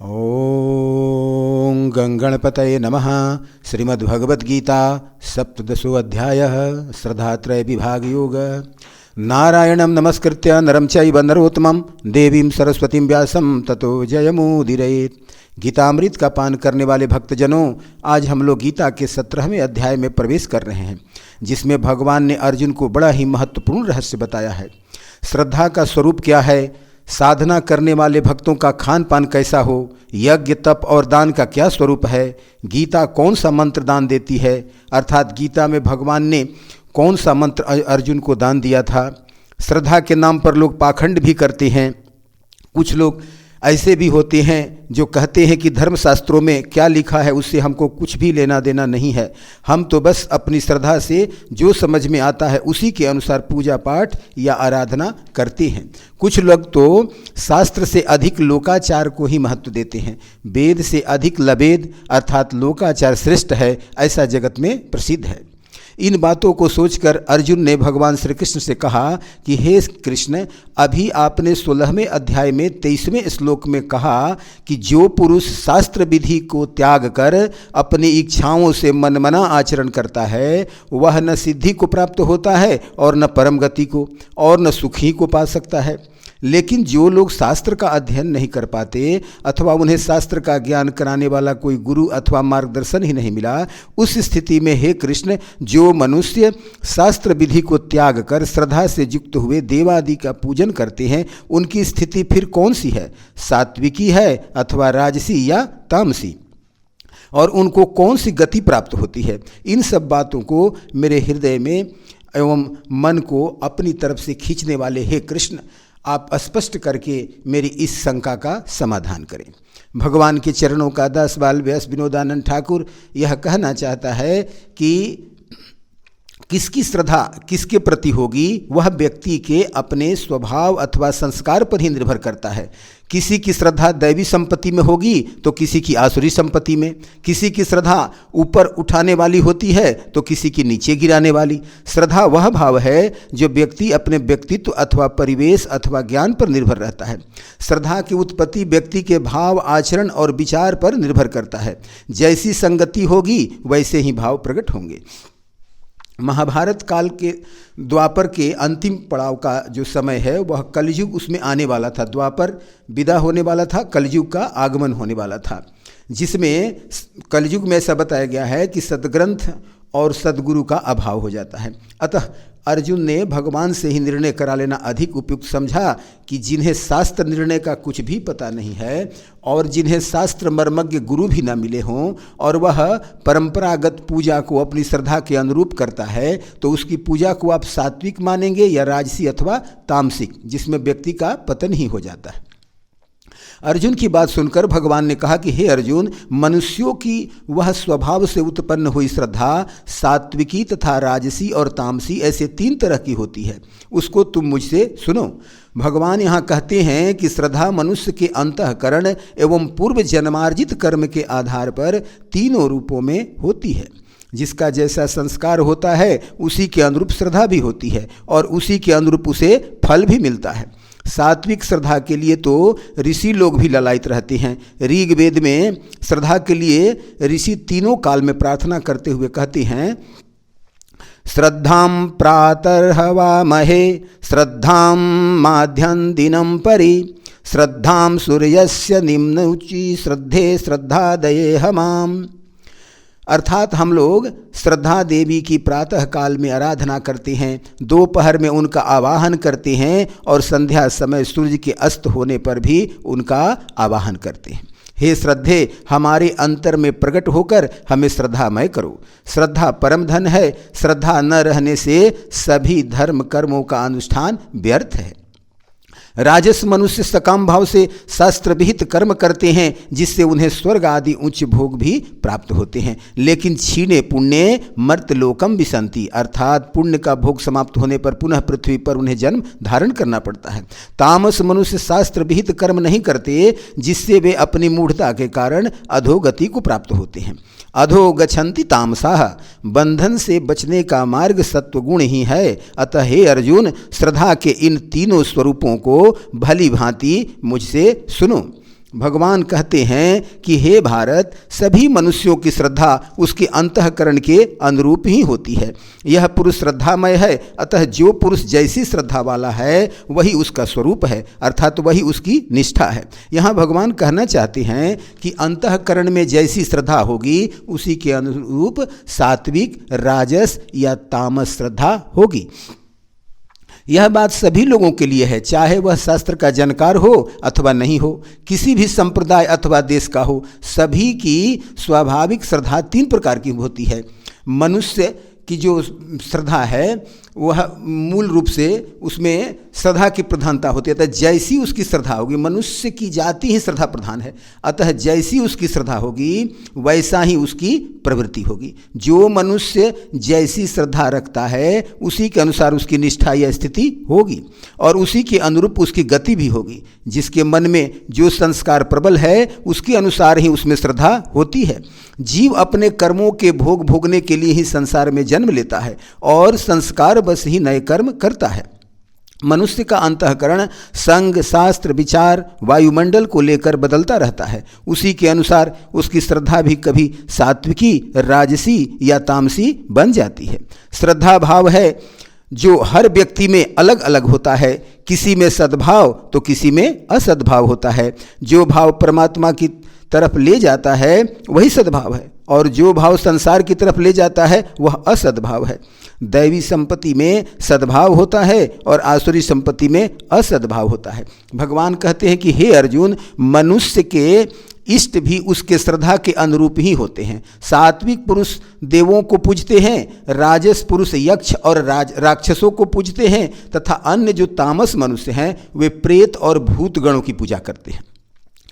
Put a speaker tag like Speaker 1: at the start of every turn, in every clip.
Speaker 1: ओम गंगणपतये नमः। श्रीमद्भगवद्गीता सप्तदशो अध्यायः श्रद्धात्रय विभाग योग। नारायणं नमस्कृत्य नरं चैव नरोत्तमं देवीं सरस्वतीं व्यासं ततो जयमुदीरयेत्। गीतामृत का पान करने वाले भक्तजनों, आज हम लोग गीता के 17वें अध्याय में प्रवेश कर रहे हैं, जिसमें भगवान ने अर्जुन को बड़ा ही महत्वपूर्ण रहस्य बताया है। श्रद्धा का स्वरूप क्या है, साधना करने वाले भक्तों का खान पान कैसा हो, यज्ञ तप और दान का क्या स्वरूप है, गीता कौन सा मंत्र दान देती है, अर्थात गीता में भगवान ने कौन सा मंत्र अर्जुन को दान दिया था। श्रद्धा के नाम पर लोग पाखंड भी करते हैं। कुछ लोग ऐसे भी होते हैं जो कहते हैं कि धर्मशास्त्रों में क्या लिखा है उससे हमको कुछ भी लेना देना नहीं है, हम तो बस अपनी श्रद्धा से जो समझ में आता है उसी के अनुसार पूजा पाठ या आराधना करते हैं। कुछ लोग तो शास्त्र से अधिक लोकाचार को ही महत्व देते हैं। वेद से अधिक लवेद अर्थात लोकाचार श्रेष्ठ है, ऐसा जगत में प्रसिद्ध है। इन बातों को सोचकर अर्जुन ने भगवान श्री कृष्ण से कहा कि हे कृष्ण, अभी आपने 16वें अध्याय में 23वें श्लोक में कहा कि जो पुरुष शास्त्र विधि को त्याग कर अपनी इच्छाओं से मनमना आचरण करता है वह न सिद्धि को प्राप्त होता है और न परम गति को और न सुखी को पा सकता है। लेकिन जो लोग शास्त्र का अध्ययन नहीं कर पाते अथवा उन्हें शास्त्र का ज्ञान कराने वाला कोई गुरु अथवा मार्गदर्शन ही नहीं मिला, उस स्थिति में हे कृष्ण, जो मनुष्य शास्त्र विधि को त्याग कर श्रद्धा से युक्त हुए देवादि का पूजन करते हैं, उनकी स्थिति फिर कौन सी है, सात्विकी है अथवा राजसी या तामसी, और उनको कौन सी गति प्राप्त होती है। इन सब बातों को मेरे हृदय में एवं मन को अपनी तरफ से खींचने वाले हे कृष्ण, आप स्पष्ट करके मेरी इस शंका का समाधान करें। भगवान के चरणों का दास बाल व्यास विनोदानंद ठाकुर यह कहना चाहता है कि किसकी श्रद्धा किसके प्रति होगी वह व्यक्ति के अपने स्वभाव अथवा संस्कार पर ही निर्भर करता है। किसी की श्रद्धा दैवी संपत्ति में होगी तो किसी की आसुरी संपत्ति में, किसी की श्रद्धा ऊपर उठाने वाली होती है तो किसी की नीचे गिराने वाली। श्रद्धा वह भाव है जो व्यक्ति अपने व्यक्तित्व अथवा परिवेश अथवा ज्ञान पर निर्भर रहता है। श्रद्धा की उत्पत्ति व्यक्ति के भाव आचरण और विचार पर निर्भर करता है। जैसी संगति होगी वैसे ही भाव प्रकट होंगे। महाभारत काल के द्वापर के अंतिम पड़ाव का जो समय है वह कलयुग उसमें आने वाला था। द्वापर विदा होने वाला था, कलयुग का आगमन होने वाला था, जिसमें कलयुग में ऐसा बताया गया है कि सद्ग्रंथ और सद्गुरु का अभाव हो जाता है। अतः अर्जुन ने भगवान से ही निर्णय करा लेना अधिक उपयुक्त समझा कि जिन्हें शास्त्र निर्णय का कुछ भी पता नहीं है और जिन्हें शास्त्र मर्मज्ञ गुरु भी न मिले हों और वह परंपरागत पूजा को अपनी श्रद्धा के अनुरूप करता है, तो उसकी पूजा को आप सात्विक मानेंगे या राजसी अथवा तामसिक, जिसमें व्यक्ति का पतन ही हो जाता है। अर्जुन की बात सुनकर भगवान ने कहा कि हे अर्जुन, मनुष्यों की वह स्वभाव से उत्पन्न हुई श्रद्धा सात्विकी तथा राजसी और तामसी ऐसे 3 तरह की होती है, उसको तुम मुझसे सुनो। भगवान यहाँ कहते हैं कि श्रद्धा मनुष्य के अंतःकरण एवं पूर्व जन्मार्जित कर्म के आधार पर 3 रूपों में होती है। जिसका जैसा संस्कार होता है उसी के अनुरूप श्रद्धा भी होती है और उसी के अनुरूप उसे फल भी मिलता है। सात्विक श्रद्धा के लिए तो ऋषि लोग भी ललायित रहते हैं। ऋग्वेद में श्रद्धा के लिए ऋषि 3 काल में प्रार्थना करते हुए कहते हैं, श्रद्धां प्रातर्हवामहे श्रद्धां माध्यं दिनं परि श्रद्धां सूर्यस्य निम्नोचि श्रद्धे श्रद्धादये हमाम। अर्थात हम लोग श्रद्धा देवी की प्रातः काल में आराधना करते हैं, दोपहर में उनका आवाहन करते हैं और संध्या समय सूर्य के अस्त होने पर भी उनका आवाहन करते हैं। हे श्रद्धे, हमारे अंतर में प्रकट होकर हमें श्रद्धामय करो। श्रद्धा परम धन है। श्रद्धा न रहने से सभी धर्म कर्मों का अनुष्ठान व्यर्थ है। राजस मनुष्य सकाम भाव से शास्त्र विहित कर्म करते हैं जिससे उन्हें स्वर्ग आदि उच्च भोग भी प्राप्त होते हैं, लेकिन क्षीणे पुण्य मर्त्यलोकम विसंति, अर्थात पुण्य का भोग समाप्त होने पर पुनः पृथ्वी पर उन्हें जन्म धारण करना पड़ता है। तामस मनुष्य शास्त्र विहित कर्म नहीं करते जिससे वे अपनी मूढ़ता के कारण अधोगति को प्राप्त होते हैं। अधो गच्छन्ति तामसाः, बंधन से बचने का मार्ग सत्वगुण ही है। अतः हे अर्जुन, श्रद्धा के इन 3 स्वरूपों को भली भांति मुझसे सुनो। भगवान कहते हैं कि हे भारत, सभी मनुष्यों की श्रद्धा उसके अंतःकरण के अनुरूप ही होती है। यह पुरुष श्रद्धामय है, अतः जो पुरुष जैसी श्रद्धा वाला है वही उसका स्वरूप है, अर्थात वही उसकी निष्ठा है। यहाँ भगवान कहना चाहते हैं कि अंतःकरण में जैसी श्रद्धा होगी उसी के अनुरूप सात्विक, राजस या तामस श्रद्धा होगी। यह बात सभी लोगों के लिए है, चाहे वह शास्त्र का जानकार हो अथवा नहीं हो, किसी भी संप्रदाय अथवा देश का हो। सभी की स्वाभाविक श्रद्धा 3 प्रकार की होती है। मनुष्य की जो श्रद्धा है वह मूल रूप से उसमें श्रद्धा की प्रधानता होती है, अतः जैसी उसकी श्रद्धा होगी, मनुष्य की जाति ही श्रद्धा प्रधान है, अतः जैसी उसकी श्रद्धा होगी वैसा ही उसकी प्रवृत्ति होगी। जो मनुष्य जैसी श्रद्धा रखता है उसी के अनुसार उसकी निष्ठा या स्थिति होगी और उसी के अनुरूप उसकी गति भी होगी। जिसके मन में जो संस्कार प्रबल है उसके अनुसार ही उसमें श्रद्धा होती है। जीव अपने कर्मों के भोग भोगने के लिए ही संसार में जन्म लेता है और संस्कार बस ही नए कर्म करता है। मनुष्य का अंतःकरण संग, शास्त्र, विचार, वायुमंडल को लेकर बदलता रहता है। उसी के अनुसार उसकी श्रद्धा भी कभी सात्विकी, राजसी या तामसी बन जाती है। श्रद्धा भाव है जो हर व्यक्ति में अलग अलग होता है। किसी में सद्भाव तो किसी में असद्भाव होता है। जो भाव परमात्मा की तरफ ले जाता है वही सद्भाव है और जो भाव संसार की तरफ ले जाता है वह असद्भाव है। दैवी संपत्ति में सद्भाव होता है और आसुरी संपत्ति में असद्भाव होता है। भगवान कहते हैं कि हे अर्जुन, मनुष्य के इष्ट भी उसके श्रद्धा के अनुरूप ही होते हैं। सात्विक पुरुष देवों को पूजते हैं, राजस पुरुष यक्ष और राक्षसों को पूजते हैं तथा अन्य जो तामस मनुष्य हैं वे प्रेत और भूत गणों की पूजा करते हैं।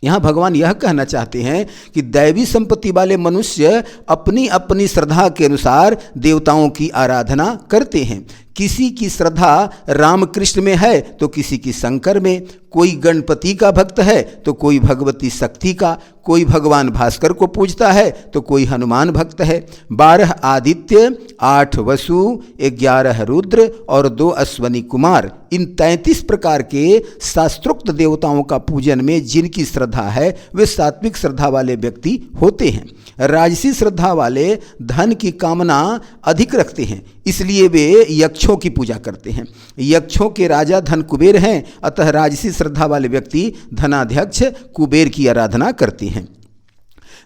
Speaker 1: यहाँ भगवान यह कहना चाहते हैं कि दैवी संपत्ति वाले मनुष्य अपनी अपनी श्रद्धा के अनुसार देवताओं की आराधना करते हैं। किसी की श्रद्धा रामकृष्ण में है तो किसी की शंकर में, कोई गणपति का भक्त है तो कोई भगवती शक्ति का, कोई भगवान भास्कर को पूजता है तो कोई हनुमान भक्त है। 12 आदित्य, 8 वसु, 11 रुद्र और 2 अश्वनी कुमार, इन 33 प्रकार के शास्त्रोक्त देवताओं का पूजन में जिनकी श्रद्धा है वे सात्विक श्रद्धा वाले व्यक्ति होते हैं। राजसी श्रद्धा वाले धन की कामना अधिक रखते हैं, इसलिए वे यक्षों की पूजा करते हैं। यक्षों के राजा धन कुबेर हैं, अतः राजसी श्रद्धा वाले व्यक्ति धनाध्यक्ष कुबेर की आराधना करते हैं।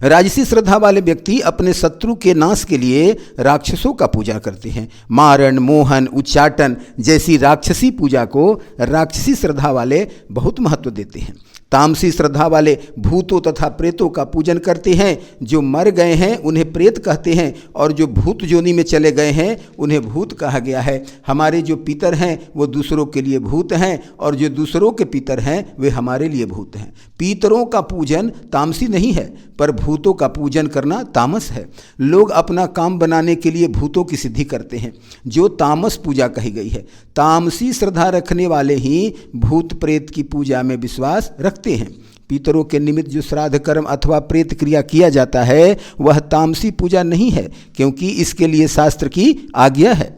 Speaker 1: राजसी श्रद्धा वाले व्यक्ति अपने शत्रु के नाश के लिए राक्षसों का पूजा करते हैं। मारण, मोहन, उच्चाटन जैसी राक्षसी पूजा को राक्षसी श्रद्धा वाले बहुत महत्व देते हैं। तामसी श्रद्धा वाले भूतों तथा प्रेतों का पूजन करते हैं। जो मर गए हैं उन्हें प्रेत कहते हैं और जो भूत योनि में चले गए हैं उन्हें भूत कहा गया है। हमारे जो पितर हैं वो दूसरों के लिए भूत हैं और जो दूसरों के पितर हैं वे हमारे लिए भूत हैं। पितरों का पूजन तामसी नहीं है पर भूतों का पूजन करना तामस है। लोग अपना काम बनाने के लिए भूतों की सिद्धि करते हैं, जो तामस पूजा कही गई है। तामसी श्रद्धा रखने वाले ही भूत प्रेत की पूजा में विश्वास रखते हैं। पितरों के निमित्त जो श्राद्ध कर्म अथवा प्रेत क्रिया किया जाता है वह तामसी पूजा नहीं है, क्योंकि इसके लिए शास्त्र की आज्ञा है।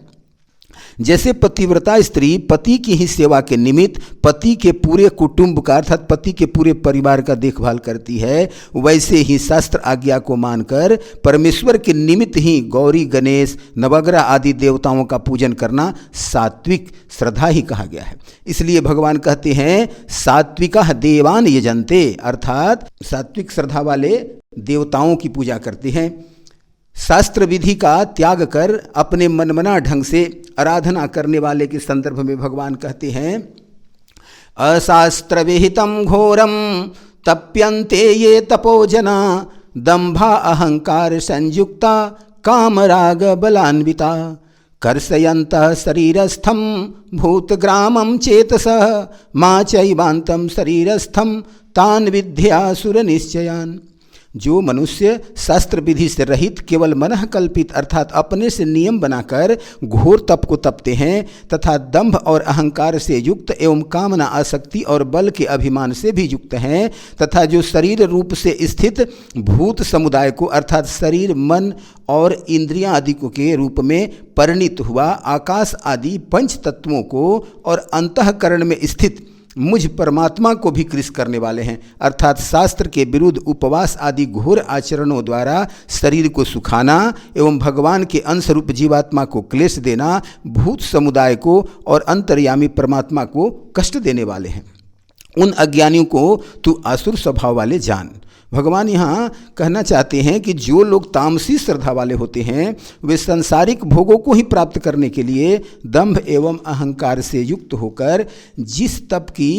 Speaker 1: जैसे पतिव्रता स्त्री पति की ही सेवा के निमित्त पति के पूरे कुटुंब का अर्थात पति के पूरे परिवार का देखभाल करती है, वैसे ही शास्त्र आज्ञा को मानकर परमेश्वर के निमित्त ही गौरी, गणेश, नवग्रह आदि देवताओं का पूजन करना सात्विक श्रद्धा ही कहा गया है। इसलिए भगवान कहते हैं सात्विका देवान यजन्ते, अर्थात सात्विक श्रद्धा वाले देवताओं की पूजा करते हैं। शास्त्र विधि का त्याग कर अपने मनमना ढंग से आराधना करने वाले के संदर्भ में भगवान कहते हैं अशास्त्र विहितम घोरम तप्यन्ते ये तपोजना दंभा अहंकार संयुक्ता कामराग बलान्विता कर्षयन्तः शरीरस्थम भूतग्रामं चेतसः मा चैवान्तं शरीरस्थम तान् विद्यासुर निश्चयान्। जो मनुष्य शास्त्र विधि से रहित केवल मनः कल्पित अर्थात अपने से नियम बनाकर घोर तप को तपते हैं तथा दंभ और अहंकार से युक्त एवं कामना, आसक्ति और बल के अभिमान से भी युक्त हैं तथा जो शरीर रूप से स्थित भूत समुदाय को अर्थात शरीर, मन और इंद्रियां आदि के रूप में परिणित हुआ आकाश आदि पंच तत्वों को और अंतःकरण में स्थित मुझ परमात्मा को भी कृश करने वाले हैं। अर्थात शास्त्र के विरुद्ध उपवास आदि घोर आचरणों द्वारा शरीर को सुखाना एवं भगवान के अंश रूप जीवात्मा को क्लेश देना भूत समुदाय को और अंतर्यामी परमात्मा को कष्ट देने वाले हैं। उन अज्ञानियों को तू आसुर स्वभाव वाले जान। भगवान यहाँ कहना चाहते हैं कि जो लोग तामसी श्रद्धा वाले होते हैं वे सांसारिक भोगों को ही प्राप्त करने के लिए दंभ एवं अहंकार से युक्त होकर जिस तप की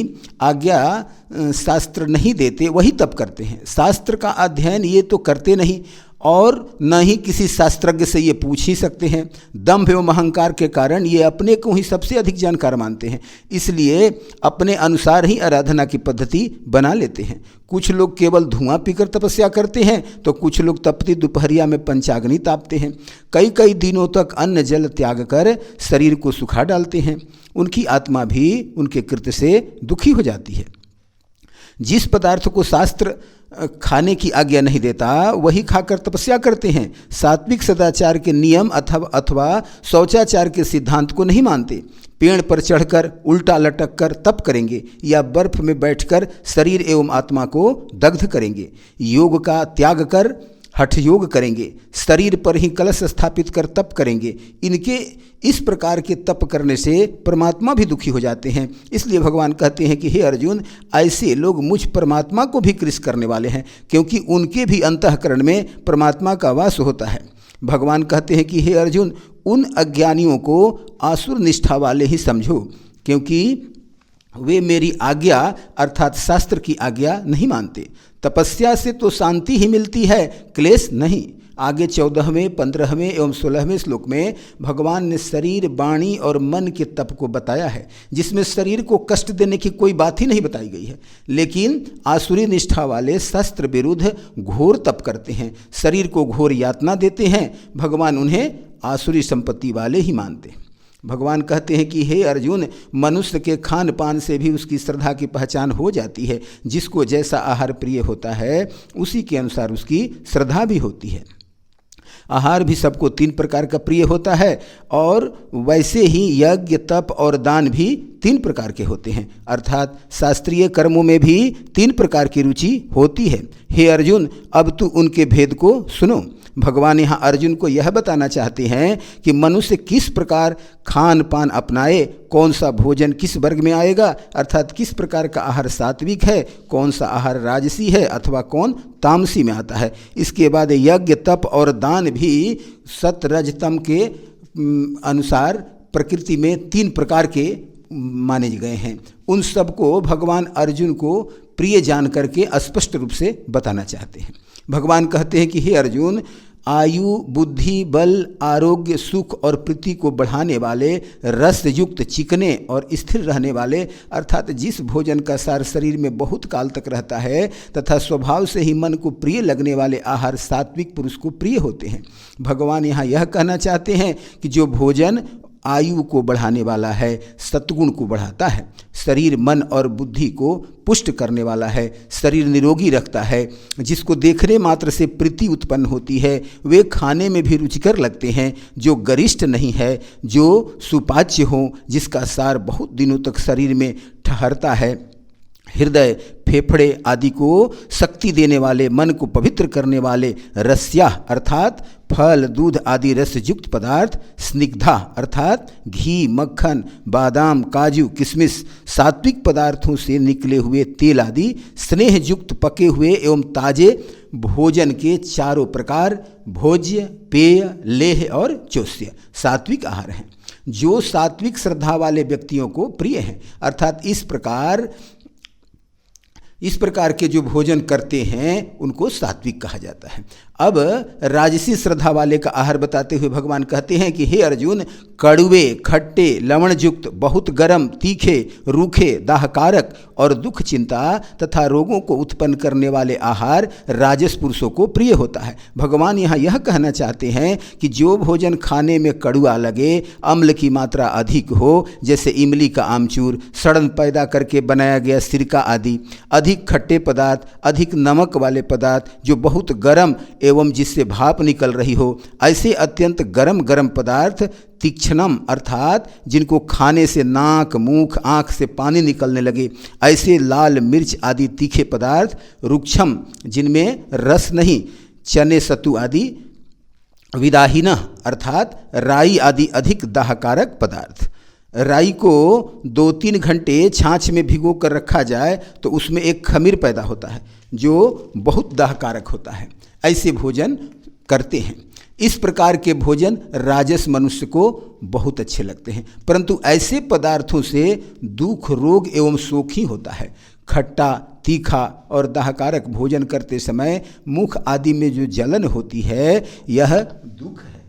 Speaker 1: आज्ञा शास्त्र नहीं देते वही तप करते हैं। शास्त्र का अध्ययन ये तो करते नहीं और न ही किसी शास्त्रज्ञ से ये पूछ ही सकते हैं। दंभ एवं अहंकार के कारण ये अपने को ही सबसे अधिक जानकार मानते हैं, इसलिए अपने अनुसार ही आराधना की पद्धति बना लेते हैं। कुछ लोग केवल धुआं पीकर तपस्या करते हैं तो कुछ लोग तपती दोपहरिया में पंचाग्नि तापते हैं। कई कई दिनों तक अन्न जल त्याग कर शरीर को सुखा डालते हैं। उनकी आत्मा भी उनके कृत्य से दुखी हो जाती है। जिस पदार्थ को शास्त्र खाने की आज्ञा नहीं देता वही खाकर तपस्या करते हैं। सात्विक सदाचार के नियम अथवा शौचाचार के सिद्धांत को नहीं मानते। पेड़ पर चढ़कर उल्टा लटक कर तप करेंगे या बर्फ में बैठकर शरीर एवं आत्मा को दग्ध करेंगे। योग का त्याग कर हठ योग करेंगे। शरीर पर ही कलश स्थापित कर तप करेंगे। इनके इस प्रकार के तप करने से परमात्मा भी दुखी हो जाते हैं। इसलिए भगवान कहते हैं कि हे अर्जुन, ऐसे लोग मुझ परमात्मा को भी कृश करने वाले हैं, क्योंकि उनके भी अंतःकरण में परमात्मा का वास होता है। भगवान कहते हैं कि हे अर्जुन, उन अज्ञानियों को आसुर निष्ठा वाले ही समझो, क्योंकि वे मेरी आज्ञा अर्थात शास्त्र की आज्ञा नहीं मानते। तपस्या से तो शांति ही मिलती है, क्लेश नहीं। आगे 14वें, 15वें एवं 16वें श्लोक में भगवान ने शरीर, वाणी और मन के तप को बताया है, जिसमें शरीर को कष्ट देने की कोई बात ही नहीं बताई गई है। लेकिन आसुरी निष्ठा वाले शस्त्र विरुद्ध घोर तप करते हैं, शरीर को घोर यातना देते हैं। भगवान उन्हें आसुरी संपत्ति वाले ही मानते हैं। भगवान कहते हैं कि हे अर्जुन, मनुष्य के खान पान से भी उसकी श्रद्धा की पहचान हो जाती है। जिसको जैसा आहार प्रिय होता है उसी के अनुसार उसकी श्रद्धा भी होती है। आहार भी सबको 3 प्रकार का प्रिय होता है और वैसे ही यज्ञ, तप और दान भी 3 प्रकार के होते हैं। अर्थात शास्त्रीय कर्मों में भी 3 प्रकार की रुचि होती है। हे अर्जुन, अब तू उनके भेद को सुनो। भगवान यहाँ अर्जुन को यह बताना चाहते हैं कि मनुष्य किस प्रकार खान पान अपनाए, कौन सा भोजन किस वर्ग में आएगा, अर्थात किस प्रकार का आहार सात्विक है, कौन सा आहार राजसी है अथवा कौन तामसी में आता है। इसके बाद यज्ञ, तप और दान भी सत रज तम के अनुसार प्रकृति में 3 प्रकार के माने गए हैं। उन सबको भगवान अर्जुन को प्रिय जान करके स्पष्ट रूप से बताना चाहते हैं। भगवान कहते हैं कि हे अर्जुन, आयु, बुद्धि, बल, आरोग्य, सुख और प्रीति को बढ़ाने वाले, रस युक्त, चिकने और स्थिर रहने वाले, अर्थात जिस भोजन का सार शरीर में बहुत काल तक रहता है तथा स्वभाव से ही मन को प्रिय लगने वाले आहार सात्विक पुरुष को प्रिय होते हैं। भगवान यहाँ यह कहना चाहते हैं कि जो भोजन आयु को बढ़ाने वाला है, सत्गुण को बढ़ाता है, शरीर, मन और बुद्धि को पुष्ट करने वाला है, शरीर निरोगी रखता है, जिसको देखने मात्र से प्रीति उत्पन्न होती है, वे खाने में भी रुचिकर लगते हैं, जो गरिष्ठ नहीं है, जो सुपाच्य हो, जिसका सार बहुत दिनों तक शरीर में ठहरता है, हृदय, फेफड़े आदि को शक्ति देने वाले, मन को पवित्र करने वाले, रस्या अर्थात फल, दूध आदि रसयुक्त पदार्थ, स्निग्धा अर्थात घी, मक्खन, बादाम, काजू, किशमिश, सात्विक पदार्थों से निकले हुए तेल आदि स्नेहयुक्त पके हुए एवं ताजे भोजन के 4 प्रकार भोज्य, पेय, लेह और चोष्य सात्विक आहार हैं, जो सात्विक श्रद्धा वाले व्यक्तियों को प्रिय हैं। अर्थात इस प्रकार के जो भोजन करते हैं उनको सात्विक कहा जाता है। अब राजसी श्रद्धा वाले का आहार बताते हुए भगवान कहते हैं कि हे अर्जुन, कड़वे, खट्टे, लवणयुक्त, बहुत गर्म, तीखे, रूखे, दाहकारक और दुख, चिंता तथा रोगों को उत्पन्न करने वाले आहार राजस पुरुषों को प्रिय होता है। भगवान यहाँ यह कहना चाहते हैं कि जो भोजन खाने में कड़वा लगे, अम्ल की मात्रा अधिक हो, जैसे इमली का आमचूर, सड़न पैदा करके बनाया गया सिरका आदि, अधिक खट्टे पदार्थ, अधिक नमक वाले पदार्थ, जो बहुत गर्म एवं जिससे भाप निकल रही हो, ऐसे अत्यंत गरम गरम पदार्थ, तीक्ष्णम अर्थात जिनको खाने से नाक, मुख, आँख से पानी निकलने लगे, ऐसे लाल मिर्च आदि तीखे पदार्थ, रुक्षम जिनमें रस नहीं, चने सत्तू आदि, विदाहीन अर्थात राई आदि अधिक दाहकारक पदार्थ। राई को 2-3 घंटे छाछ में भिगो कर रखा जाए तो उसमें एक खमीर पैदा होता है जो बहुत दाहकारक होता है। ऐसे भोजन करते हैं। इस प्रकार के भोजन राजस मनुष्य को बहुत अच्छे लगते हैं, परंतु ऐसे पदार्थों से दुख, रोग एवं शोक ही होता है। खट्टा, तीखा और दाहकारक भोजन करते समय मुख आदि में जो जलन होती है, यह दुख है,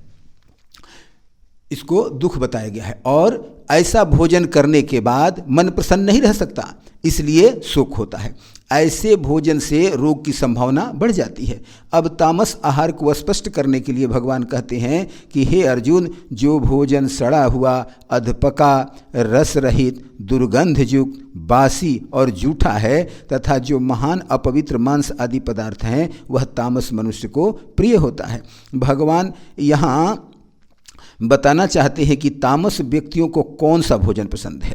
Speaker 1: इसको दुख बताया गया है। और ऐसा भोजन करने के बाद मन प्रसन्न नहीं रह सकता, इसलिए शोक होता है। ऐसे भोजन से रोग की संभावना बढ़ जाती है। अब तामस आहार को स्पष्ट करने के लिए भगवान कहते हैं कि हे अर्जुन, जो भोजन सड़ा हुआ, अधपका, रस रहित, दुर्गंधयुक्त, बासी और जूठा है तथा जो महान अपवित्र मांस आदि पदार्थ हैं, वह तामस मनुष्य को प्रिय होता है। भगवान यहाँ बताना चाहते हैं कि तामस व्यक्तियों को कौन सा भोजन पसंद है।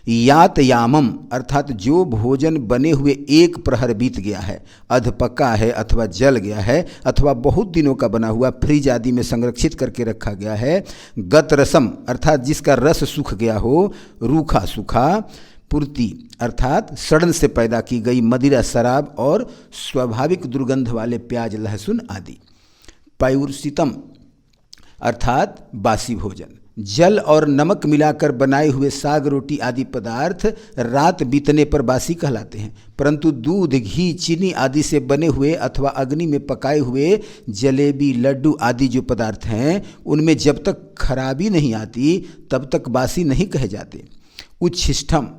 Speaker 1: यातयामम अर्थात जो भोजन बने हुए एक प्रहर बीत गया है, अधपका है अथवा जल गया है अथवा बहुत दिनों का बना हुआ फ्रिज आदि में संरक्षित करके रखा गया है। गतरसम अर्थात जिसका रस सूख गया हो, रूखा सूखा, पूर्ति अर्थात सड़न से पैदा की गई मदिरा, शराब और स्वाभाविक दुर्गंध वाले प्याज, लहसुन आदि। पौरुषितम अर्थात बासी भोजन, जल और नमक मिलाकर बनाए हुए साग, रोटी आदि पदार्थ रात बीतने पर बासी कहलाते हैं, परंतु दूध, घी, चीनी आदि से बने हुए अथवा अग्नि में पकाए हुए जलेबी, लड्डू आदि जो पदार्थ हैं, उनमें जब तक खराबी नहीं आती तब तक बासी नहीं कहे जाते। उच्छिष्टम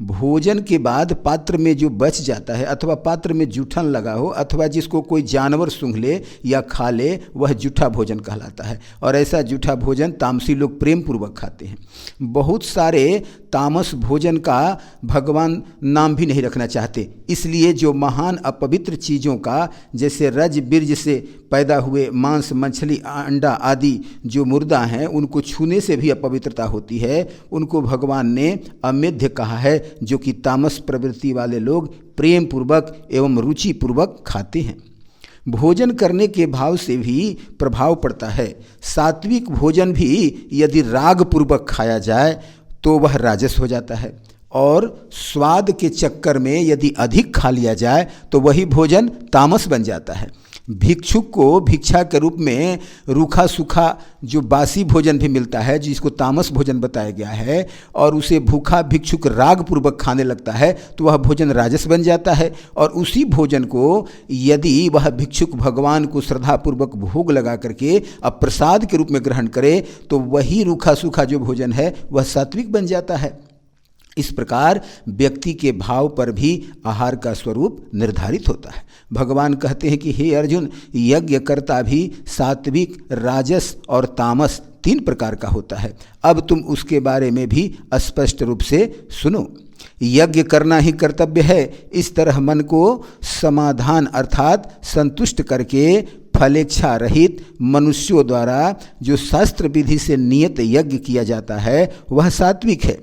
Speaker 1: भोजन के बाद पात्र में जो बच जाता है अथवा पात्र में जूठन लगा हो अथवा जिसको कोई जानवर सूंघ ले या खा ले, वह जूठा भोजन कहलाता है। और ऐसा जूठा भोजन तामसी लोग प्रेम पूर्वक खाते हैं। बहुत सारे तामस भोजन का भगवान नाम भी नहीं रखना चाहते, इसलिए जो महान अपवित्र चीज़ों का, जैसे रज बीज से पैदा हुए मांस, मछली, अंडा आदि जो मुर्दा हैं, उनको छूने से भी अपवित्रता होती है, उनको भगवान ने अमेध्य कहा है, जो कि तामस प्रवृत्ति वाले लोग प्रेम पूर्वक एवं रुचि पूर्वक खाते हैं। भोजन करने के भाव से भी प्रभाव पड़ता है। सात्विक भोजन भी यदि राग पूर्वक खाया जाए तो वह राजस हो जाता है, और स्वाद के चक्कर में यदि अधिक खा लिया जाए तो वही भोजन तामस बन जाता है। भिक्षुक को भिक्षा के रूप में रूखा सूखा जो बासी भोजन भी मिलता है, जिसको तामस भोजन बताया गया है, और उसे भूखा भिक्षुक राग पूर्वक खाने लगता है तो वह भोजन राजस बन जाता है। और उसी भोजन को यदि वह भिक्षुक भगवान को श्रद्धापूर्वक भोग लगा करके अब प्रसाद के रूप में ग्रहण करे तो वही रूखा सूखा जो भोजन है वह सात्विक बन जाता है। इस प्रकार व्यक्ति के भाव पर भी आहार का स्वरूप निर्धारित होता है। भगवान कहते हैं कि हे अर्जुन, यज्ञकर्ता भी सात्विक, राजस और तामस 3 प्रकार का होता है। अब तुम उसके बारे में भी स्पष्ट रूप से सुनो। यज्ञ करना ही कर्तव्य है, इस तरह मन को समाधान अर्थात संतुष्ट करके फलेच्छा रहित मनुष्यों द्वारा जो शास्त्र विधि से नियत यज्ञ किया जाता है वह सात्विक है।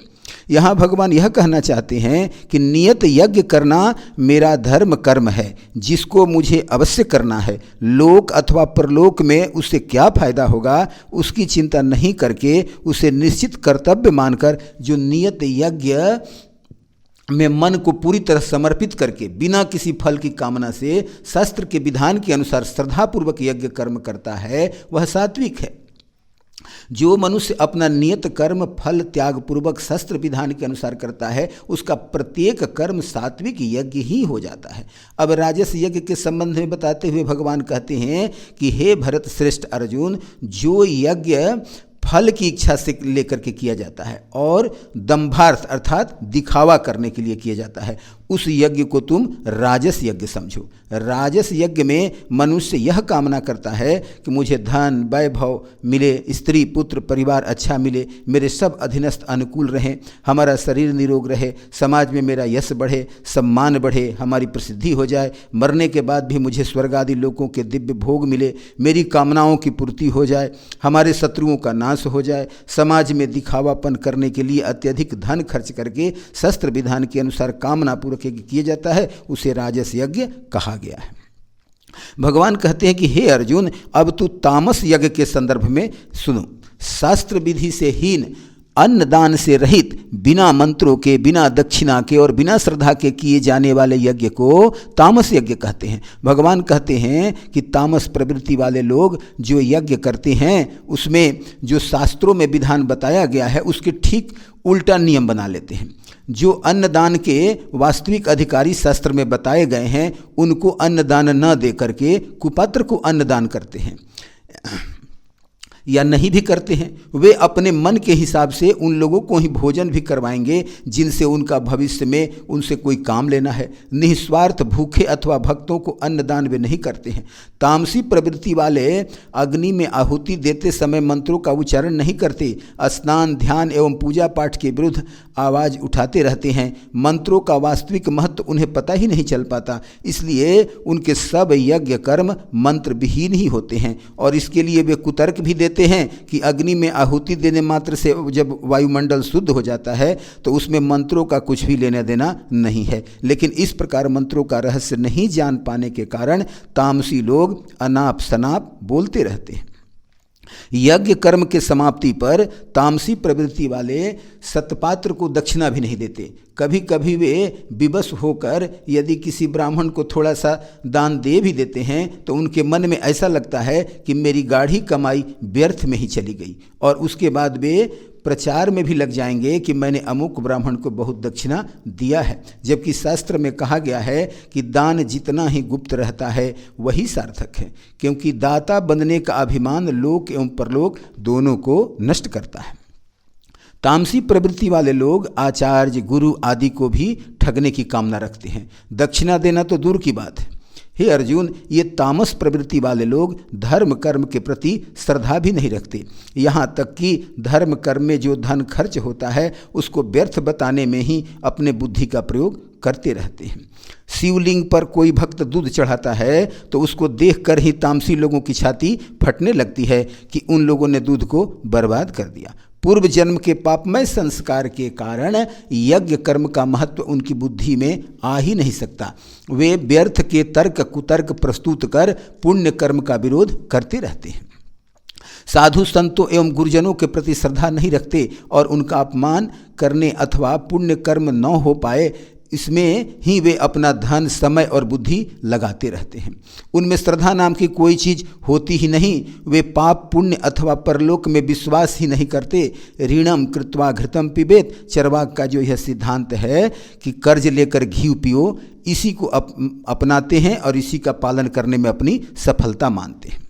Speaker 1: यहाँ भगवान यह कहना चाहते हैं कि नियत यज्ञ करना मेरा धर्म कर्म है, जिसको मुझे अवश्य करना है। लोक अथवा परलोक में उससे क्या फायदा होगा उसकी चिंता नहीं करके उसे निश्चित कर्तव्य मानकर जो नियत यज्ञ में मन को पूरी तरह समर्पित करके बिना किसी फल की कामना से शास्त्र के विधान के अनुसार श्रद्धापूर्वक यज्ञ कर्म करता है वह सात्विक है। जो मनुष्य अपना नियत कर्म फल त्याग पूर्वक शास्त्र विधान के अनुसार करता है उसका प्रत्येक कर्म सात्विक यज्ञ ही हो जाता है। अब राजस यज्ञ के संबंध में बताते हुए भगवान कहते हैं कि हे भरत श्रेष्ठ अर्जुन, जो यज्ञ फल की इच्छा से लेकर के किया जाता है और दंभार्थ अर्थात दिखावा करने के लिए किया जाता है, उस यज्ञ को तुम राजस यज्ञ समझो। राजस यज्ञ में मनुष्य यह कामना करता है कि मुझे धन वैभव मिले, स्त्री पुत्र परिवार अच्छा मिले, मेरे सब अधीनस्थ अनुकूल रहें, हमारा शरीर निरोग रहे, समाज में मेरा यश बढ़े, सम्मान बढ़े, हमारी प्रसिद्धि हो जाए, मरने के बाद भी मुझे स्वर्ग आदि लोकों के दिव्य भोग मिले, मेरी कामनाओं की पूर्ति हो जाए, हमारे शत्रुओं का नाश हो जाए। समाज में दिखावापन करने के लिए अत्यधिक धन खर्च करके शस्त्र विधान के अनुसार कामना पूर्वक किया जाता है, उसे राजस यज्ञ कहा गया है। भगवान कहते हैं कि हे अर्जुन, अब तू तामस यज्ञ के संदर्भ में सुनो। शास्त्र विधि से हीन, अन्नदान से रहित, बिना मंत्रों के, बिना दक्षिणा के और बिना श्रद्धा के किए जाने वाले यज्ञ को तामस यज्ञ कहते हैं। भगवान कहते हैं कि तामस प्रवृत्ति वाले लोग जो यज्ञ करते हैं उसमें जो शास्त्रों में विधान बताया गया है उसके ठीक उल्टा नियम बना लेते हैं। जो अन्नदान के वास्तविक अधिकारी शास्त्र में बताए गए हैं उनको अन्नदान न दे करके कुपात्र को अन्नदान करते हैं या नहीं भी करते हैं। वे अपने मन के हिसाब से उन लोगों को ही भोजन भी करवाएंगे जिनसे उनका भविष्य में उनसे कोई काम लेना है। निस्वार्थ भूखे अथवा भक्तों को अन्नदान वे नहीं करते हैं। तामसी प्रवृत्ति वाले अग्नि में आहुति देते समय मंत्रों का उच्चारण नहीं करते, स्नान ध्यान एवं पूजा पाठ के विरुद्ध आवाज़ उठाते रहते हैं। मंत्रों का वास्तविक महत्व उन्हें पता ही नहीं चल पाता, इसलिए उनके सब यज्ञ कर्म मंत्र विहीन ही होते हैं। और इसके लिए वे कुतर्क भी देते हैं कि अग्नि में आहुति देने मात्र से जब वायुमंडल शुद्ध हो जाता है तो उसमें मंत्रों का कुछ भी लेना देना नहीं है। लेकिन इस प्रकार मंत्रों का रहस्य नहीं जान पाने के कारण तामसी लोग अनाप शनाप बोलते रहते हैं। यज्ञ कर्म के समाप्ति पर तामसी प्रवृत्ति वाले सतपात्र को दक्षिणा भी नहीं देते। कभी कभी वे विवश होकर यदि किसी ब्राह्मण को थोड़ा सा दान दे भी देते हैं तो उनके मन में ऐसा लगता है कि मेरी गाढ़ी कमाई व्यर्थ में ही चली गई, और उसके बाद वे प्रचार में भी लग जाएंगे कि मैंने अमुक ब्राह्मण को बहुत दक्षिणा दिया है। जबकि शास्त्र में कहा गया है कि दान जितना ही गुप्त रहता है वही सार्थक है, क्योंकि दाता बनने का अभिमान लोक एवं परलोक दोनों को नष्ट करता है। तामसी प्रवृत्ति वाले लोग आचार्य गुरु आदि को भी ठगने की कामना रखते हैं। दक्षिणा देना तो दूर की बात है। हे अर्जुन, ये तामस प्रवृत्ति वाले लोग धर्म कर्म के प्रति श्रद्धा भी नहीं रखते। यहाँ तक कि धर्म कर्म में जो धन खर्च होता है उसको व्यर्थ बताने में ही अपने बुद्धि का प्रयोग करते रहते हैं। शिवलिंग पर कोई भक्त दूध चढ़ाता है तो उसको देखकर ही तामसी लोगों की छाती फटने लगती है कि उन लोगों ने दूध को बर्बाद कर दिया। पूर्व जन्म के पापमय संस्कार के कारण यज्ञ कर्म का महत्व उनकी बुद्धि में आ ही नहीं सकता। वे व्यर्थ के तर्क कुतर्क प्रस्तुत कर पुण्य कर्म का विरोध करते रहते हैं। साधु संतों एवं गुरुजनों के प्रति श्रद्धा नहीं रखते और उनका अपमान करने अथवा पुण्य कर्म न हो पाए इसमें ही वे अपना धन समय और बुद्धि लगाते रहते हैं। उनमें श्रद्धा नाम की कोई चीज़ होती ही नहीं। वे पाप पुण्य अथवा परलोक में विश्वास ही नहीं करते। ऋणम कृत्वा घृतम पिबेत, चरवाक का जो यह सिद्धांत है कि कर्ज लेकर घी पियो, इसी को अपनाते हैं और इसी का पालन करने में अपनी सफलता मानते हैं।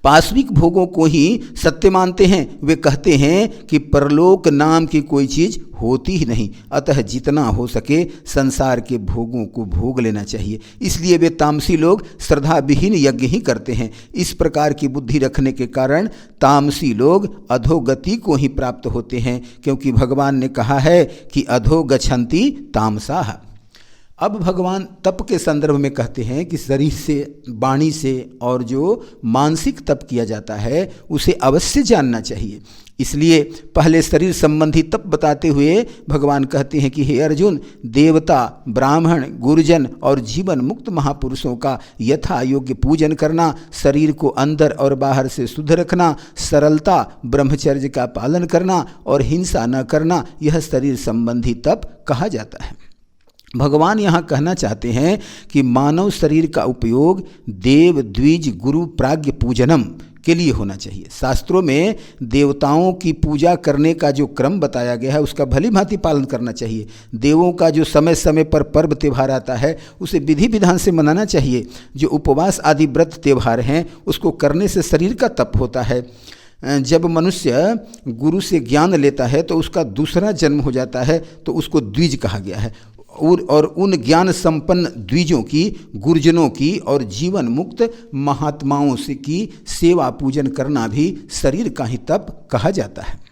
Speaker 1: पाश्विक भोगों को ही सत्य मानते हैं। वे कहते हैं कि परलोक नाम की कोई चीज़ होती ही नहीं, अतः जितना हो सके संसार के भोगों को भोग लेना चाहिए। इसलिए वे तामसी लोग श्रद्धा विहीन यज्ञ ही करते हैं। इस प्रकार की बुद्धि रखने के कारण तामसी लोग अधोगति को ही प्राप्त होते हैं, क्योंकि भगवान ने कहा है कि अधोगच्छन्ति तामसाः। अब भगवान तप के संदर्भ में कहते हैं कि शरीर से, वाणी से और जो मानसिक तप किया जाता है उसे अवश्य जानना चाहिए। इसलिए पहले शरीर संबंधी तप बताते हुए भगवान कहते हैं कि हे अर्जुन, देवता, ब्राह्मण, गुरुजन और जीवन मुक्त महापुरुषों का यथा योग्य पूजन करना, शरीर को अंदर और बाहर से शुद्ध रखना, सरलता, ब्रह्मचर्य का पालन करना और हिंसा न करना, यह शरीर संबंधी तप कहा जाता है। भगवान यहाँ कहना चाहते हैं कि मानव शरीर का उपयोग देव द्विज गुरु प्राज्ञ पूजनम के लिए होना चाहिए। शास्त्रों में देवताओं की पूजा करने का जो क्रम बताया गया है उसका भली भांति पालन करना चाहिए। देवों का जो समय समय पर पर्व त्यौहार आता है उसे विधि विधान से मनाना चाहिए। जो उपवास आदि व्रत त्यौहार हैं उसको करने से शरीर का तप होता है। जब मनुष्य गुरु से ज्ञान लेता है तो उसका दूसरा जन्म हो जाता है, तो उसको द्विज कहा गया है। और उन ज्ञान संपन्न द्विजों की, गुरुजनों की और जीवन मुक्त महात्माओं से की सेवा पूजन करना भी शरीर का ही तप कहा जाता है।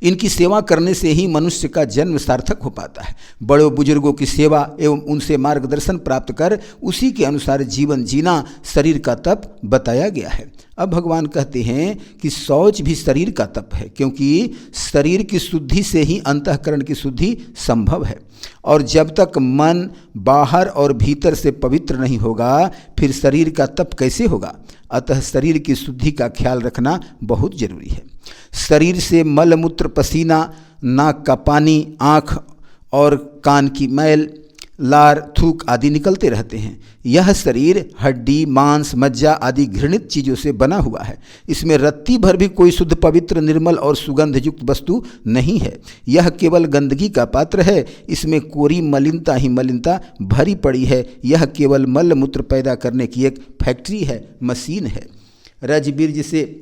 Speaker 1: इनकी सेवा करने से ही मनुष्य का जन्म सार्थक हो पाता है। बड़े बुजुर्गों की सेवा एवं उनसे मार्गदर्शन प्राप्त कर उसी के अनुसार जीवन जीना शरीर का तप बताया गया है। अब भगवान कहते हैं कि शौच भी शरीर का तप है, क्योंकि शरीर की शुद्धि से ही अंतःकरण की शुद्धि संभव है। और जब तक मन बाहर और भीतर से पवित्र नहीं होगा, फिर शरीर का तप कैसे होगा। अतः शरीर की शुद्धि का ख्याल रखना बहुत जरूरी है। शरीर से मल मूत्र पसीना, नाक का पानी, आँख और कान की मैल, लार, थूक आदि निकलते रहते हैं। यह शरीर हड्डी, मांस, मज्जा आदि घृणित चीज़ों से बना हुआ है। इसमें रत्ती भर भी कोई शुद्ध, पवित्र, निर्मल और सुगंध युक्त वस्तु नहीं है। यह केवल गंदगी का पात्र है। इसमें कोरी मलिनता ही मलिनता भरी पड़ी है। यह केवल मल मूत्र पैदा करने की एक फैक्ट्री है, मशीन है। रजबीर्ज से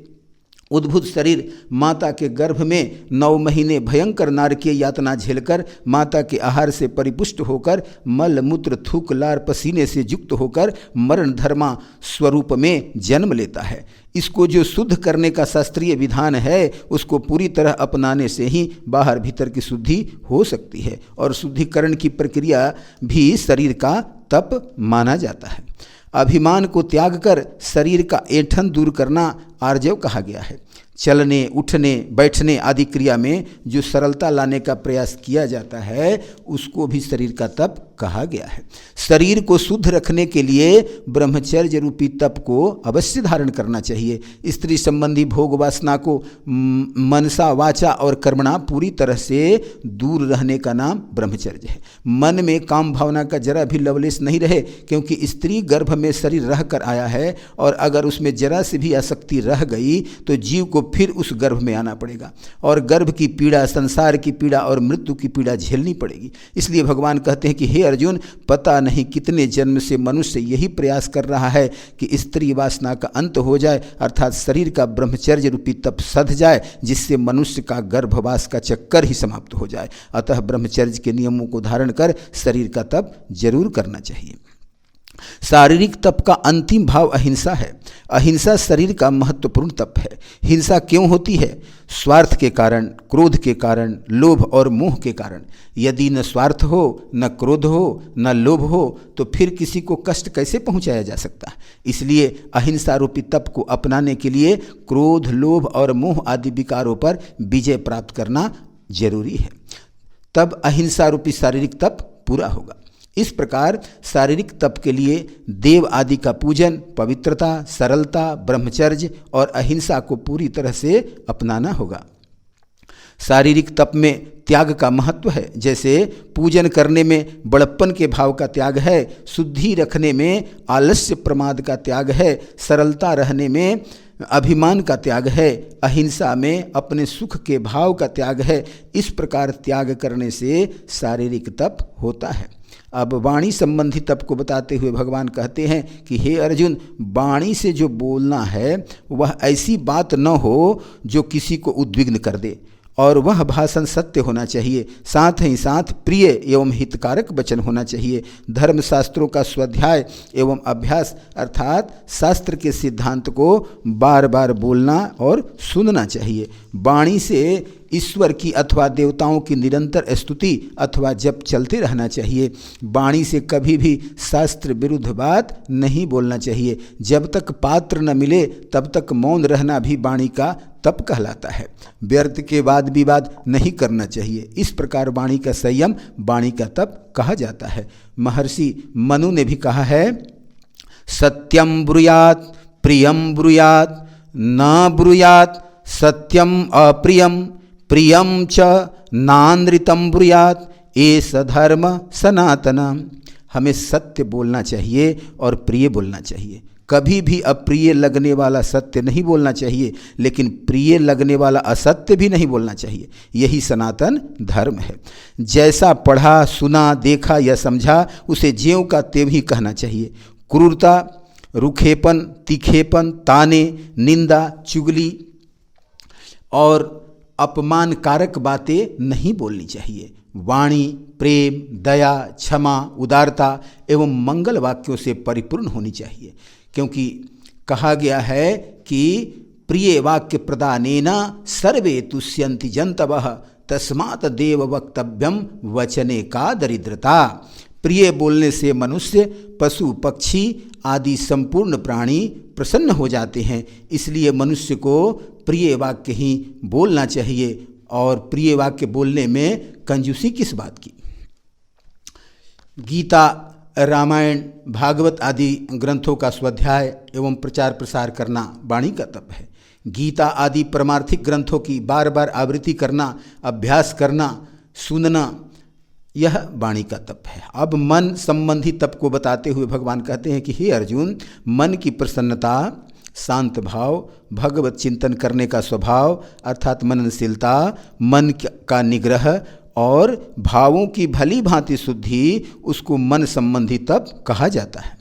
Speaker 1: उद्भूत शरीर माता के गर्भ में 9 महीने भयंकर नारकीय यातना झेलकर माता के आहार से परिपुष्ट होकर मल मूत्र थूक लार पसीने से युक्त होकर मरण धर्मा स्वरूप में जन्म लेता है। इसको जो शुद्ध करने का शास्त्रीय विधान है, उसको पूरी तरह अपनाने से ही बाहर भीतर की शुद्धि हो सकती है। और शुद्धिकरण की प्रक्रिया भी शरीर का तप माना जाता है। अभिमान को त्याग कर शरीर का ऐंठन दूर करना आर्जव कहा गया है। चलने, उठने, बैठने आदि क्रिया में जो सरलता लाने का प्रयास किया जाता है, उसको भी शरीर का तप कहा गया है। शरीर को शुद्ध रखने के लिए ब्रह्मचर्य रूपी तप को अवश्य धारण करना चाहिए। स्त्री संबंधी भोग वासना को मनसा, वाचा और कर्मणा पूरी तरह से दूर रहने का नाम ब्रह्मचर्य है। मन में काम भावना का जरा भी लवलेश नहीं रहे, क्योंकि स्त्री गर्भ में शरीर रह कर आया है, और अगर उसमें जरा से भी आसक्ति रह गई तो जीव को फिर उस गर्भ में आना पड़ेगा, और गर्भ की पीड़ा, संसार की पीड़ा और मृत्यु की पीड़ा झेलनी पड़ेगी। इसलिए भगवान कहते हैं कि हे अर्जुन, पता नहीं कितने जन्म से मनुष्य यही प्रयास कर रहा है कि स्त्री वासना का अंत हो जाए, अर्थात शरीर का ब्रह्मचर्य रूपी तप सध जाए, जिससे मनुष्य का गर्भवास का चक्कर ही समाप्त हो जाए। अतः ब्रह्मचर्य के नियमों को धारण कर शरीर का तप जरूर करना चाहिए। शारीरिक तप का अंतिम भाव अहिंसा है। अहिंसा शरीर का महत्वपूर्ण तप है। हिंसा क्यों होती है? स्वार्थ के कारण, क्रोध के कारण, लोभ और मोह के कारण। यदि न स्वार्थ हो, न क्रोध हो, न लोभ हो, तो फिर किसी को कष्ट कैसे पहुंचाया जा सकता है। इसलिए अहिंसा रूपी तप को अपनाने के लिए क्रोध, लोभ और मोह आदि विकारों पर विजय प्राप्त करना जरूरी है। तब अहिंसा रूपी शारीरिक तप पूरा होगा। इस प्रकार शारीरिक तप के लिए देव आदि का पूजन, पवित्रता, सरलता, ब्रह्मचर्य और अहिंसा को पूरी तरह से अपनाना होगा। शारीरिक तप में त्याग का महत्व है। जैसे पूजन करने में बड़प्पन के भाव का त्याग है, शुद्धि रखने में आलस्य प्रमाद का त्याग है, सरलता रहने में अभिमान का त्याग है, अहिंसा में अपने सुख के भाव का त्याग है। इस प्रकार त्याग करने से शारीरिक तप होता है। अब वाणी संबंधी तप को बताते हुए भगवान कहते हैं कि हे अर्जुन, वाणी से जो बोलना है वह ऐसी बात न हो जो किसी को उद्विग्न कर दे, और वह भाषण सत्य होना चाहिए। साथ ही साथ प्रिय एवं हितकारक वचन होना चाहिए। धर्मशास्त्रों का स्वाध्याय एवं अभ्यास, अर्थात शास्त्र के सिद्धांत को बार बार बोलना और सुनना चाहिए। वाणी से ईश्वर की अथवा देवताओं की निरंतर स्तुति अथवा जप चलते रहना चाहिए। वाणी से कभी भी शास्त्र विरुद्ध बात नहीं बोलना चाहिए। जब तक पात्र न मिले तब तक मौन रहना भी वाणी का तप कहलाता है। व्यर्थ के वाद विवाद नहीं करना चाहिए। इस प्रकार वाणी का संयम वाणी का तप कहा जाता है। महर्षि मनु ने भी कहा है, सत्यम ब्रूयात प्रियम ब्रूयात, न ब्रूयात सत्यम अप्रियम, प्रियम च नानृतम ब्रूयात, एष धर्म सनातनम। हमें सत्य बोलना चाहिए और प्रिय बोलना चाहिए। कभी भी अप्रिय लगने वाला सत्य नहीं बोलना चाहिए, लेकिन प्रिय लगने वाला असत्य भी नहीं बोलना चाहिए। यही सनातन धर्म है। जैसा पढ़ा, सुना, देखा या समझा उसे ज्यों का त्यों ही कहना चाहिए। क्रूरता, रुखेपन, तीखेपन, ताने, निंदा, चुगली और अपमानकारक बातें नहीं बोलनी चाहिए। वाणी प्रेम, दया, क्षमा, उदारता एवं मंगल वाक्यों से परिपूर्ण होनी चाहिए, क्योंकि कहा गया है कि प्रिय वाक्य प्रदानेन सर्वे तुष्यन्ति जन्तवः तस्मात् देव वक्तव्यम वचने का दरिद्रता। प्रिय बोलने से मनुष्य, पशु, पक्षी आदि संपूर्ण प्राणी प्रसन्न हो जाते हैं, इसलिए मनुष्य को प्रिय वाक्य ही बोलना चाहिए। और प्रिय वाक्य बोलने में कंजूसी किस बात की। गीता, रामायण, भागवत आदि ग्रंथों का स्वाध्याय एवं प्रचार प्रसार करना वाणी का तप है। गीता आदि परमार्थिक ग्रंथों की बार बार आवृत्ति करना, अभ्यास करना, सुनना, यह वाणी का तप है। अब मन संबंधी तप को बताते हुए भगवान कहते हैं कि हे अर्जुन, मन की प्रसन्नता, शांत भाव, भगवत चिंतन करने का स्वभाव अर्थात मननशीलता, मन का निग्रह और भावों की भली भांति शुद्धि, उसको मन संबंधी तप कहा जाता है।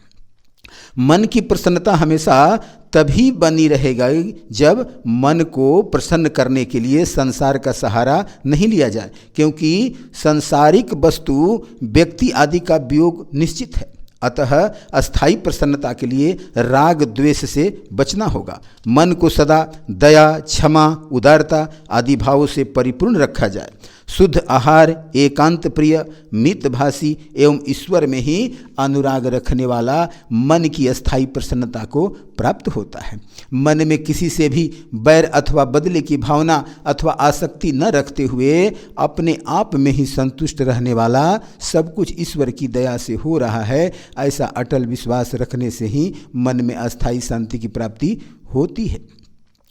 Speaker 1: मन की प्रसन्नता हमेशा तभी बनी रहेगा जब मन को प्रसन्न करने के लिए संसार का सहारा नहीं लिया जाए, क्योंकि सांसारिक वस्तु, व्यक्ति आदि का वियोग निश्चित है। अतः अस्थायी प्रसन्नता के लिए राग द्वेष से बचना होगा। मन को सदा दया, क्षमा, उदारता आदि भावों से परिपूर्ण रखा जाए। शुद्ध आहार, एकांत प्रिय, मितभाषी एवं ईश्वर में ही अनुराग रखने वाला मन की अस्थायी प्रसन्नता को प्राप्त होता है। मन में किसी से भी बैर अथवा बदले की भावना अथवा आसक्ति न रखते हुए अपने आप में ही संतुष्ट रहने वाला, सब कुछ ईश्वर की दया से हो रहा है, ऐसा अटल विश्वास रखने से ही मन में अस्थायी शांति की प्राप्ति होती है।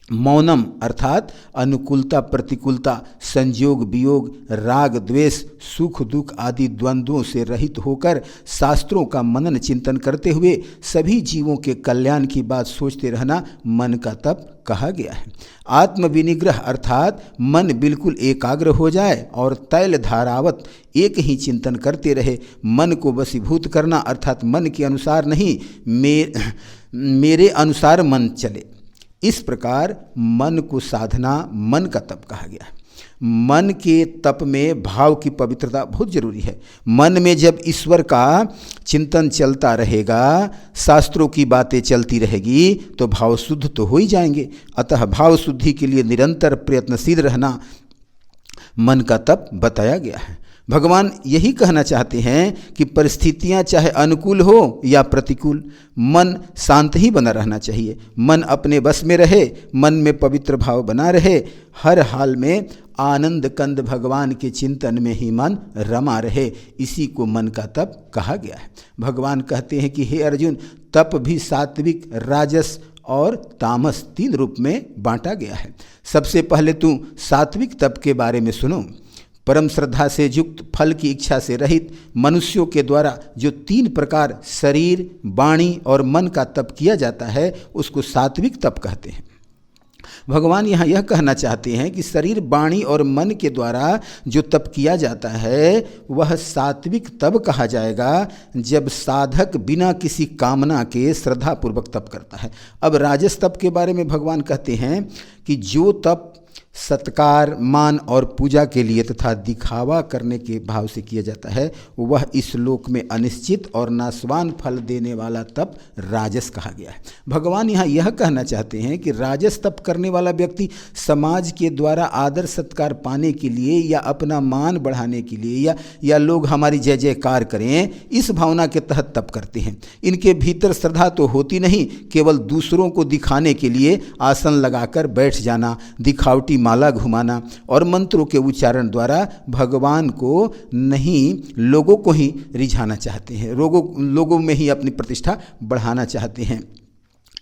Speaker 1: मौनम अर्थात अनुकूलता, प्रतिकूलता, संयोग, वियोग, राग, द्वेष, सुख, दुख आदि द्वंद्वों से रहित होकर शास्त्रों का मनन चिंतन करते हुए सभी जीवों के कल्याण की बात सोचते रहना मन का तप कहा गया है। आत्म विनिग्रह अर्थात मन बिल्कुल एकाग्र हो जाए और तैल धारावत एक ही चिंतन करते रहे। मन को वशीभूत करना अर्थात मन के अनुसार नहीं, मेरे अनुसार मन चले, इस प्रकार मन को साधना मन का तप कहा गया है। मन के तप में भाव की पवित्रता बहुत जरूरी है। मन में जब ईश्वर का चिंतन चलता रहेगा, शास्त्रों की बातें चलती रहेगी, तो भाव शुद्ध तो हो ही जाएंगे। अतः भाव शुद्धि के लिए निरंतर प्रयत्नशील रहना मन का तप बताया गया है। भगवान यही कहना चाहते हैं कि परिस्थितियां चाहे अनुकूल हो या प्रतिकूल, मन शांत ही बना रहना चाहिए। मन अपने बस में रहे, मन में पवित्र भाव बना रहे, हर हाल में आनंद कंद भगवान के चिंतन में ही मन रमा रहे, इसी को मन का तप कहा गया है। भगवान कहते हैं कि हे अर्जुन, तप भी सात्विक, राजस और तामस 3 रूप में बांटा गया है। सबसे पहले तू सात्विक तप के बारे में सुनो। परम श्रद्धा से युक्त, फल की इच्छा से रहित मनुष्यों के द्वारा जो 3 प्रकार शरीर, वाणी और मन का तप किया जाता है, उसको सात्विक तप कहते हैं। भगवान यहाँ यह कहना चाहते हैं कि शरीर, वाणी और मन के द्वारा जो तप किया जाता है वह सात्विक तब कहा जाएगा जब साधक बिना किसी कामना के श्रद्धापूर्वक तप करता है। अब राजस तप के बारे में भगवान कहते हैं कि जो तप सत्कार, मान और पूजा के लिए तथा दिखावा करने के भाव से किया जाता है, वह इस लोक में अनिश्चित और नाशवान फल देने वाला तप राजस कहा गया है। भगवान यहाँ यह कहना चाहते हैं कि राजस तप करने वाला व्यक्ति समाज के द्वारा आदर सत्कार पाने के लिए या अपना मान बढ़ाने के लिए या लोग हमारी जय जयकार करें, इस भावना के तहत तप करते हैं। इनके भीतर श्रद्धा तो होती नहीं, केवल दूसरों को दिखाने के लिए आसन लगाकर बैठ जाना, दिखावटी माला घुमाना और मंत्रों के उच्चारण द्वारा भगवान को नहीं, लोगों को ही रिझाना चाहते हैं, लोगों में ही अपनी प्रतिष्ठा बढ़ाना चाहते हैं।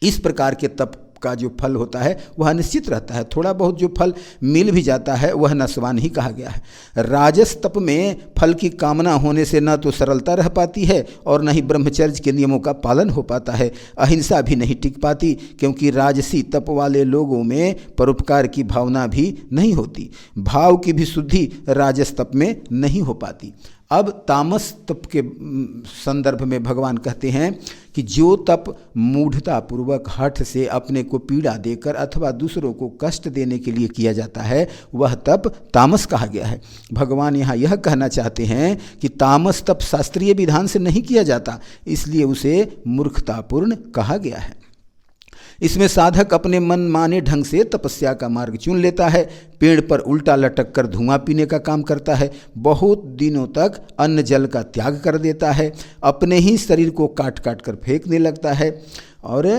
Speaker 1: इस प्रकार के तप का जो फल होता है वह निश्चित रहता है। थोड़ा बहुत जो फल मिल भी जाता है वह नस्वान ही कहा गया है। राजस तप में फल की कामना होने से न तो सरलता रह पाती है और न ही ब्रह्मचर्य के नियमों का पालन हो पाता है। अहिंसा भी नहीं टिक पाती, क्योंकि राजसी तप वाले लोगों में परोपकार की भावना भी नहीं होती। भाव की भी शुद्धि राजस तप में नहीं हो पाती। अब तामस तप के संदर्भ में भगवान कहते हैं कि जो तप मूढ़तापूर्वक हठ से अपने को पीड़ा देकर अथवा दूसरों को कष्ट देने के लिए किया जाता है वह तप तामस कहा गया है। भगवान यहाँ यह कहना चाहते हैं कि तामस तप शास्त्रीय विधान से नहीं किया जाता, इसलिए उसे मूर्खतापूर्ण कहा गया है। इसमें साधक अपने मन माने ढंग से तपस्या का मार्ग चुन लेता है, पेड़ पर उल्टा लटक कर धुआं पीने का काम करता है, बहुत दिनों तक अन्न जल का त्याग कर देता है, अपने ही शरीर को काट काट कर फेंकने लगता है और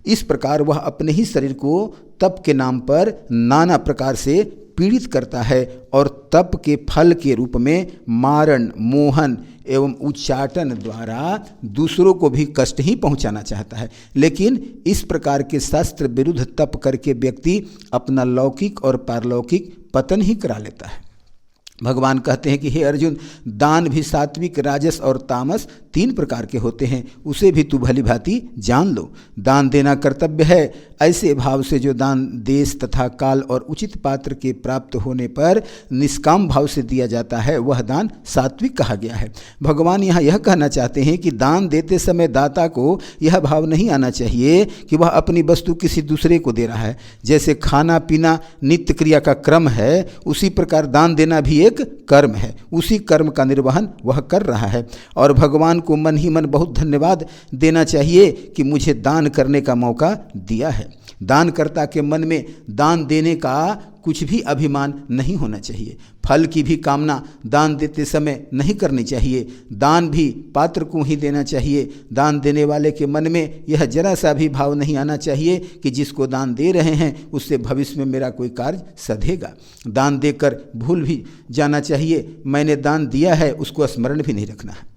Speaker 1: इस प्रकार वह अपने ही शरीर को तप के नाम पर नाना प्रकार से पीड़ित करता है और तप के फल के रूप में मारण, मोहन एवं उच्चाटन द्वारा दूसरों को भी कष्ट ही पहुंचाना चाहता है। लेकिन इस प्रकार के शास्त्र विरुद्ध तप करके व्यक्ति अपना लौकिक और पारलौकिक पतन ही करा लेता है। भगवान कहते हैं कि हे अर्जुन, दान भी सात्विक, राजस और तामस 3 प्रकार के होते हैं, उसे भी तू भली भांति जान लो। दान देना कर्तव्य है, ऐसे भाव से जो दान देश तथा काल और उचित पात्र के प्राप्त होने पर निष्काम भाव से दिया जाता है वह दान सात्विक कहा गया है। भगवान यहाँ यह कहना चाहते हैं कि दान देते समय दाता को यह भाव नहीं आना चाहिए कि वह अपनी वस्तु किसी दूसरे को दे रहा है। जैसे खाना पीना नित्य क्रिया का क्रम है, उसी प्रकार दान देना भी एक कर्म है, उसी कर्म का निर्वहन वह कर रहा है। और भगवान को मन ही मन बहुत धन्यवाद देना चाहिए कि मुझे दान करने का मौका दिया है। दानकर्ता के मन में दान देने का कुछ भी अभिमान नहीं होना चाहिए। फल की भी कामना दान देते समय नहीं करनी चाहिए। दान भी पात्र को ही देना चाहिए। दान देने वाले के मन में यह जरा सा भी भाव नहीं आना चाहिए कि जिसको दान दे रहे हैं उससे भविष्य में मेरा कोई कार्य सधेगा। दान देकर भूल भी जाना चाहिए, मैंने दान दिया है, उसको स्मरण भी नहीं रखना है।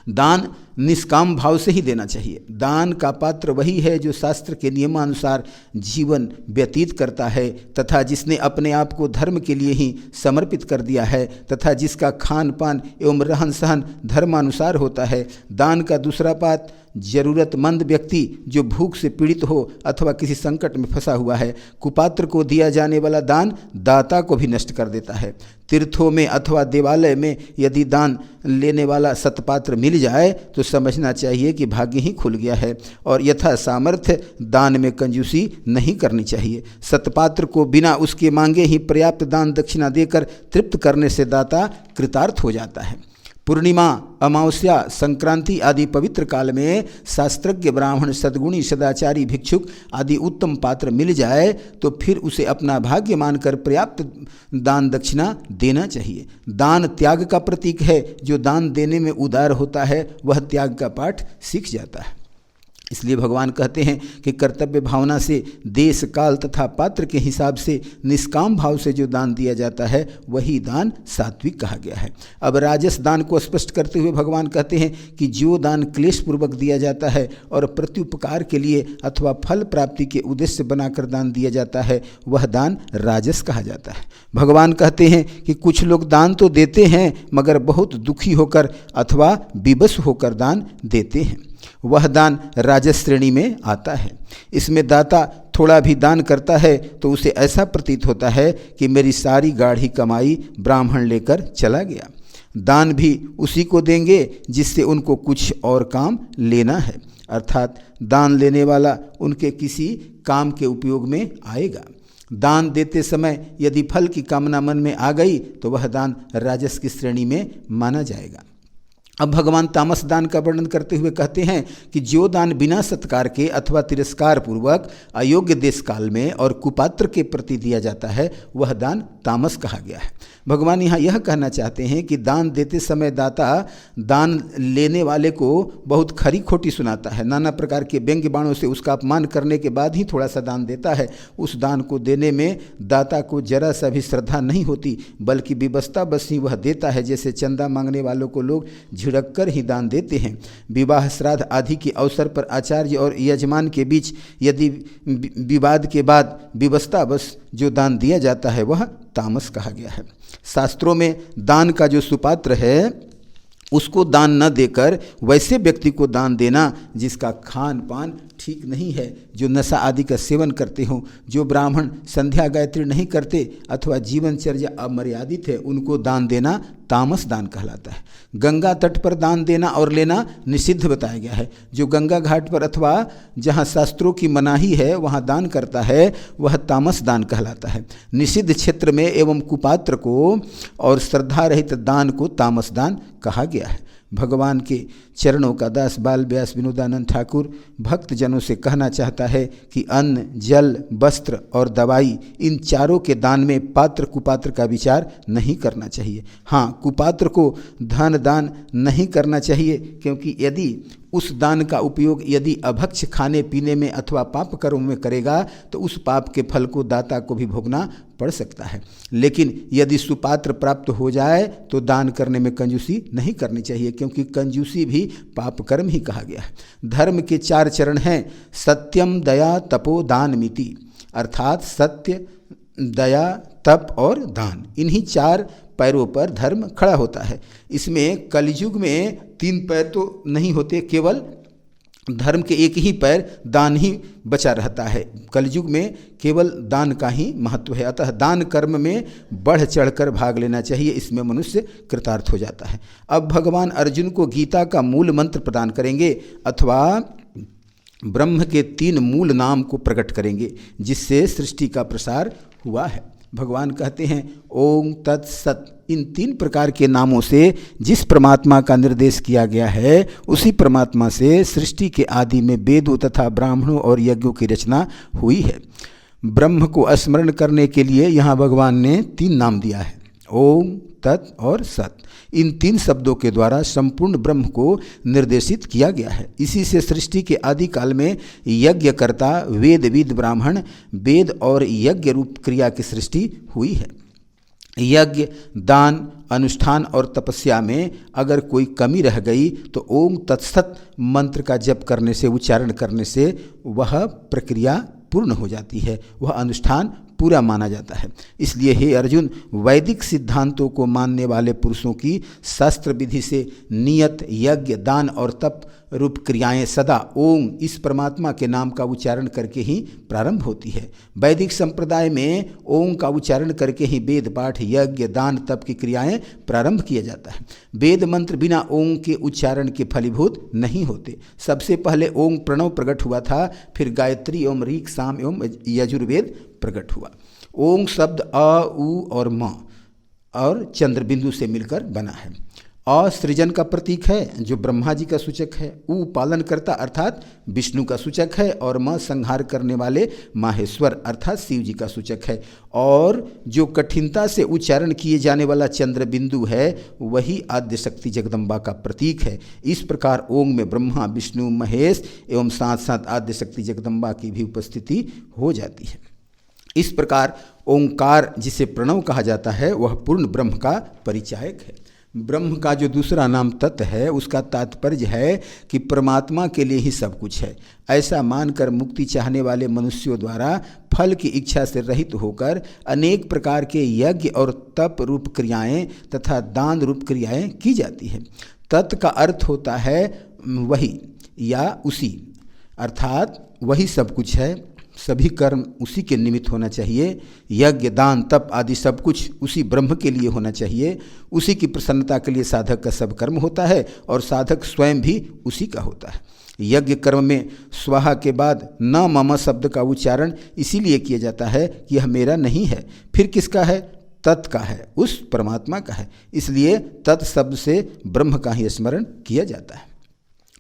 Speaker 1: दान निष्काम भाव से ही देना चाहिए। दान का पात्र वही है जो शास्त्र के नियमानुसार जीवन व्यतीत करता है तथा जिसने अपने आप को धर्म के लिए ही समर्पित कर दिया है तथा जिसका खान पान एवं रहन सहन धर्मानुसार होता है। दान का दूसरा पात्र जरूरतमंद व्यक्ति जो भूख से पीड़ित हो अथवा किसी संकट में फंसा हुआ है। कुपात्र को दिया जाने वाला दान दाता को भी नष्ट कर देता है। तीर्थों में अथवा देवालय में यदि दान लेने वाला सत्पात्र मिल जाए तो समझना चाहिए कि भाग्य ही खुल गया है और यथा सामर्थ्य दान में कंजूसी नहीं करनी चाहिए। सत्पात्र को बिना उसके मांगे ही पर्याप्त दान दक्षिणा देकर तृप्त करने से दाता कृतार्थ हो जाता है। पूर्णिमा, अमावस्या, संक्रांति आदि पवित्र काल में शास्त्रज्ञ ब्राह्मण, सद्गुणी, सदाचारी, भिक्षुक आदि उत्तम पात्र मिल जाए तो फिर उसे अपना भाग्य मानकर पर्याप्त दान दक्षिणा देना चाहिए। दान त्याग का प्रतीक है। जो दान देने में उदार होता है वह त्याग का पाठ सीख जाता है। इसलिए भगवान कहते हैं कि कर्तव्य भावना से देश काल तथा पात्र के हिसाब से निष्काम भाव से जो दान दिया जाता है वही दान सात्विक कहा गया है। अब राजस दान को स्पष्ट करते हुए भगवान कहते हैं कि जो दान क्लेश पूर्वक दिया जाता है और प्रत्युपकार के लिए अथवा फल प्राप्ति के उद्देश्य बनाकर दान दिया जाता है वह दान राजस कहा जाता है। भगवान कहते हैं कि कुछ लोग दान तो देते हैं मगर बहुत दुखी होकर अथवा विवश होकर दान देते हैं, वह दान राजस श्रेणी में आता है। इसमें दाता थोड़ा भी दान करता है तो उसे ऐसा प्रतीत होता है कि मेरी सारी गाढ़ी कमाई ब्राह्मण लेकर चला गया। दान भी उसी को देंगे जिससे उनको कुछ और काम लेना है, अर्थात दान लेने वाला उनके किसी काम के उपयोग में आएगा। दान देते समय यदि फल की कामना मन में आ गई तो वह दान राजस की श्रेणी में माना जाएगा। अब भगवान तामस दान का वर्णन करते हुए कहते हैं कि जो दान बिना सत्कार के अथवा तिरस्कार पूर्वक अयोग्य देश काल में और कुपात्र के प्रति दिया जाता है वह दान तामस कहा गया है। भगवान यहाँ यह कहना चाहते हैं कि दान देते समय दाता दान लेने वाले को बहुत खरी खोटी सुनाता है, नाना प्रकार के व्यंग्य बाणों से उसका अपमान करने के बाद ही थोड़ा सा दान देता है। उस दान को देने में दाता को जरा सा भी श्रद्धा नहीं होती बल्कि विवशता बस ही वह देता है। जैसे चंदा मांगने वालों को लोग झिड़क कर ही दान देते हैं। विवाह, श्राद्ध आदि के अवसर पर आचार्य और यजमान के बीच यदि विवाद के बाद विवशता बस जो दान दिया जाता है वह तामस कहा गया है। शास्त्रों में दान का जो सुपात्र है उसको दान न देकर वैसे व्यक्ति को दान देना जिसका खान पान ठीक नहीं है, जो नशा आदि का सेवन करते हों, जो ब्राह्मण संध्या गायत्री नहीं करते अथवा जीवनचर्या अमर्यादित है, उनको दान देना तामस दान कहलाता है। गंगा तट पर दान देना और लेना निषिद्ध बताया गया है। जो गंगा घाट पर अथवा जहाँ शास्त्रों की मनाही है वहाँ दान करता है वह तामस दान कहलाता है। निषिद्ध क्षेत्र में एवं कुपात्र को और श्रद्धा रहित दान को तामस दान कहा गया है। भगवान के चरणों का दास बाल व्यास विनोदानंद ठाकुर भक्त जनों से कहना चाहता है कि अन्न, जल, वस्त्र और दवाई, इन चारों के दान में पात्र कुपात्र का विचार नहीं करना चाहिए। हाँ, कुपात्र को धन दान नहीं करना चाहिए, क्योंकि यदि उस दान का उपयोग यदि अभक्ष खाने पीने में अथवा पाप कर्म में करेगा तो उस पाप के फल को दाता को भी भोगना पड़ सकता है। लेकिन यदि सुपात्र प्राप्त हो जाए तो दान करने में कंजूसी नहीं करनी चाहिए, क्योंकि कंजूसी भी पाप कर्म ही कहा गया है। धर्म के 4 चरण हैं, सत्यम, दया, तपो, दान मिति, अर्थात सत्य, दया, तप और दान। इन्हीं 4 पैरों पर धर्म खड़ा होता है। इसमें कलयुग में 3 पैर तो नहीं होते, केवल धर्म के एक ही पैर दान ही बचा रहता है। कलयुग में केवल दान का ही महत्व है। अतः दान कर्म में बढ़ चढ़कर भाग लेना चाहिए, इसमें मनुष्य कृतार्थ हो जाता है। अब भगवान अर्जुन को गीता का मूल मंत्र प्रदान करेंगे अथवा ब्रह्म के 3 मूल नाम को प्रकट करेंगे, जिससे सृष्टि का प्रसार हुआ है। भगवान कहते हैं ओम तत्सत। इन 3 प्रकार के नामों से जिस परमात्मा का निर्देश किया गया है उसी परमात्मा से सृष्टि के आदि में वेदों तथा ब्राह्मणों और यज्ञों की रचना हुई है। ब्रह्म को स्मरण करने के लिए यहाँ भगवान ने 3 नाम दिया है, ओम, तत् और सत। इन 3 शब्दों के द्वारा संपूर्ण ब्रह्म को निर्देशित किया गया है। इसी से सृष्टि के आदि काल में यज्ञकर्ता, वेदविद ब्राह्मण, वेद और यज्ञ रूप क्रिया की सृष्टि हुई है। यज्ञ, दान, अनुष्ठान और तपस्या में अगर कोई कमी रह गई तो ओम तत्सत मंत्र का जप करने से, उच्चारण करने से वह प्रक्रिया पूर्ण हो जाती है, वह अनुष्ठान पूरा माना जाता है। इसलिए हे अर्जुन, वैदिक सिद्धांतों को मानने वाले पुरुषों की शास्त्र विधि से नियत यज्ञ, दान और तप रूप क्रियाएं सदा ओम इस परमात्मा के नाम का उच्चारण करके ही प्रारंभ होती है। वैदिक संप्रदाय में ओम का उच्चारण करके ही वेद पाठ, यज्ञ, दान, तप की क्रियाएं प्रारंभ किया जाता है। वेद मंत्र बिना ओम के उच्चारण के फलीभूत नहीं होते। सबसे पहले ओम प्रणव प्रकट हुआ था, फिर गायत्री एवं ऋक्, साम एवं यजुर्वेद प्रकट हुआ। ओम शब्द अ, उ और म और चंद्र बिंदु से मिलकर बना है। अ सृजन का प्रतीक है जो ब्रह्मा जी का सूचक है, उ पालन करता अर्थात विष्णु का सूचक है और म संहार करने वाले माहेश्वर अर्थात शिव जी का सूचक है। और जो कठिनता से उच्चारण किए जाने वाला चंद्र बिंदु है वही आद्य शक्ति जगदम्बा का प्रतीक है। इस प्रकार ओम में ब्रह्मा, विष्णु, महेश एवं साथ साथ आद्य शक्ति जगदम्बा की भी उपस्थिति हो जाती है। इस प्रकार ओंकार जिसे प्रणव कहा जाता है वह पूर्ण ब्रह्म का परिचायक है। ब्रह्म का जो दूसरा नाम तत् है उसका तात्पर्य है कि परमात्मा के लिए ही सब कुछ है। ऐसा मानकर मुक्ति चाहने वाले मनुष्यों द्वारा फल की इच्छा से रहित होकर अनेक प्रकार के यज्ञ और तप रूप क्रियाएं तथा दान रूप क्रियाएं की जाती है। तत् का अर्थ होता है वही या उसी, अर्थात वही सब कुछ है, सभी कर्म उसी के निमित्त होना चाहिए। यज्ञ, दान, तप आदि सब कुछ उसी ब्रह्म के लिए होना चाहिए। उसी की प्रसन्नता के लिए साधक का सब कर्म होता है और साधक स्वयं भी उसी का होता है। यज्ञ कर्म में स्वाहा के बाद न मम शब्द का उच्चारण इसीलिए किया जाता है कि यह मेरा नहीं है, फिर किसका है? तत् का है, उस परमात्मा का है। इसलिए तत् शब्द से ब्रह्म का ही स्मरण किया जाता है।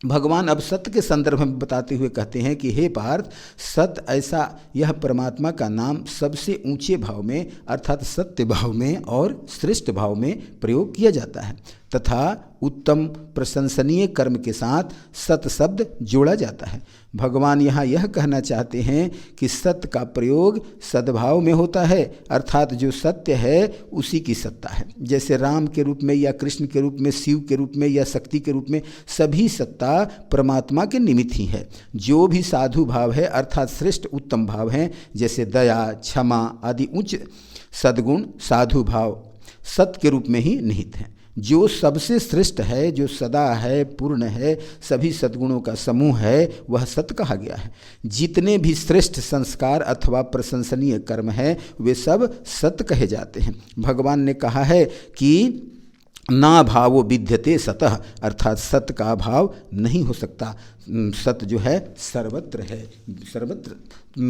Speaker 1: भगवान अब सत्य के संदर्भ में बताते हुए कहते हैं कि हे पार्थ, सत्य ऐसा यह परमात्मा का नाम सबसे ऊंचे भाव में अर्थात सत्य भाव में और श्रेष्ठ भाव में प्रयोग किया जाता है तथा उत्तम प्रशंसनीय कर्म के साथ सत्य शब्द जोड़ा जाता है। भगवान यहाँ यह कहना चाहते हैं कि सत्य का प्रयोग सद्भाव में होता है, अर्थात जो सत्य है उसी की सत्ता है। जैसे राम के रूप में या कृष्ण के रूप में, शिव के रूप में या शक्ति के रूप में सभी सत्ता परमात्मा के निमित्त ही है। जो भी साधु भाव है अर्थात श्रेष्ठ उत्तम भाव हैं, जैसे दया, क्षमा आदि उच्च सद्गुण साधु भाव सत्य के रूप में ही निहित हैं। जो सबसे श्रेष्ठ है, जो सदा है, पूर्ण है, सभी सद्गुणों का समूह है, वह सत्य कहा गया है। जितने भी श्रेष्ठ संस्कार अथवा प्रशंसनीय कर्म हैं वे सब सत्य कहे जाते हैं। भगवान ने कहा है कि ना भावो विद्यते सतः, अर्थात सत का अभाव नहीं हो सकता। सत जो है सर्वत्र है, सर्वत्र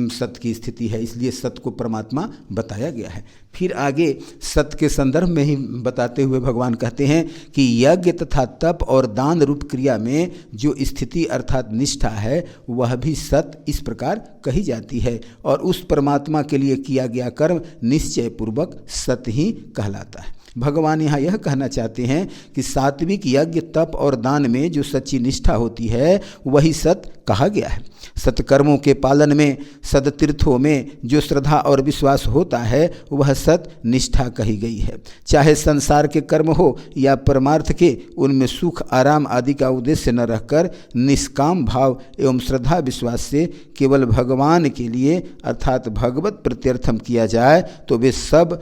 Speaker 1: सत की स्थिति है, इसलिए सत को परमात्मा बताया गया है। फिर आगे सत के संदर्भ में ही बताते हुए भगवान कहते हैं कि यज्ञ तथा तप और दान रूप क्रिया में जो स्थिति अर्थात निष्ठा है वह भी सत इस प्रकार कही जाती है, और उस परमात्मा के लिए किया गया कर्म निश्चय पूर्वक सत ही कहलाता है। भगवान यहाँ यह कहना चाहते हैं कि सात्विक यज्ञ तप और दान में जो सच्ची निष्ठा होती है वही सत कहा गया है। सत्कर्मों के पालन में, सदतीर्थों में जो श्रद्धा और विश्वास होता है वह सत निष्ठा कही गई है। चाहे संसार के कर्म हो या परमार्थ के, उनमें सुख आराम आदि का उद्देश्य न रहकर निष्काम भाव एवं श्रद्धा विश्वास से केवल भगवान के लिए अर्थात भगवत प्रत्यर्थम किया जाए तो वे सब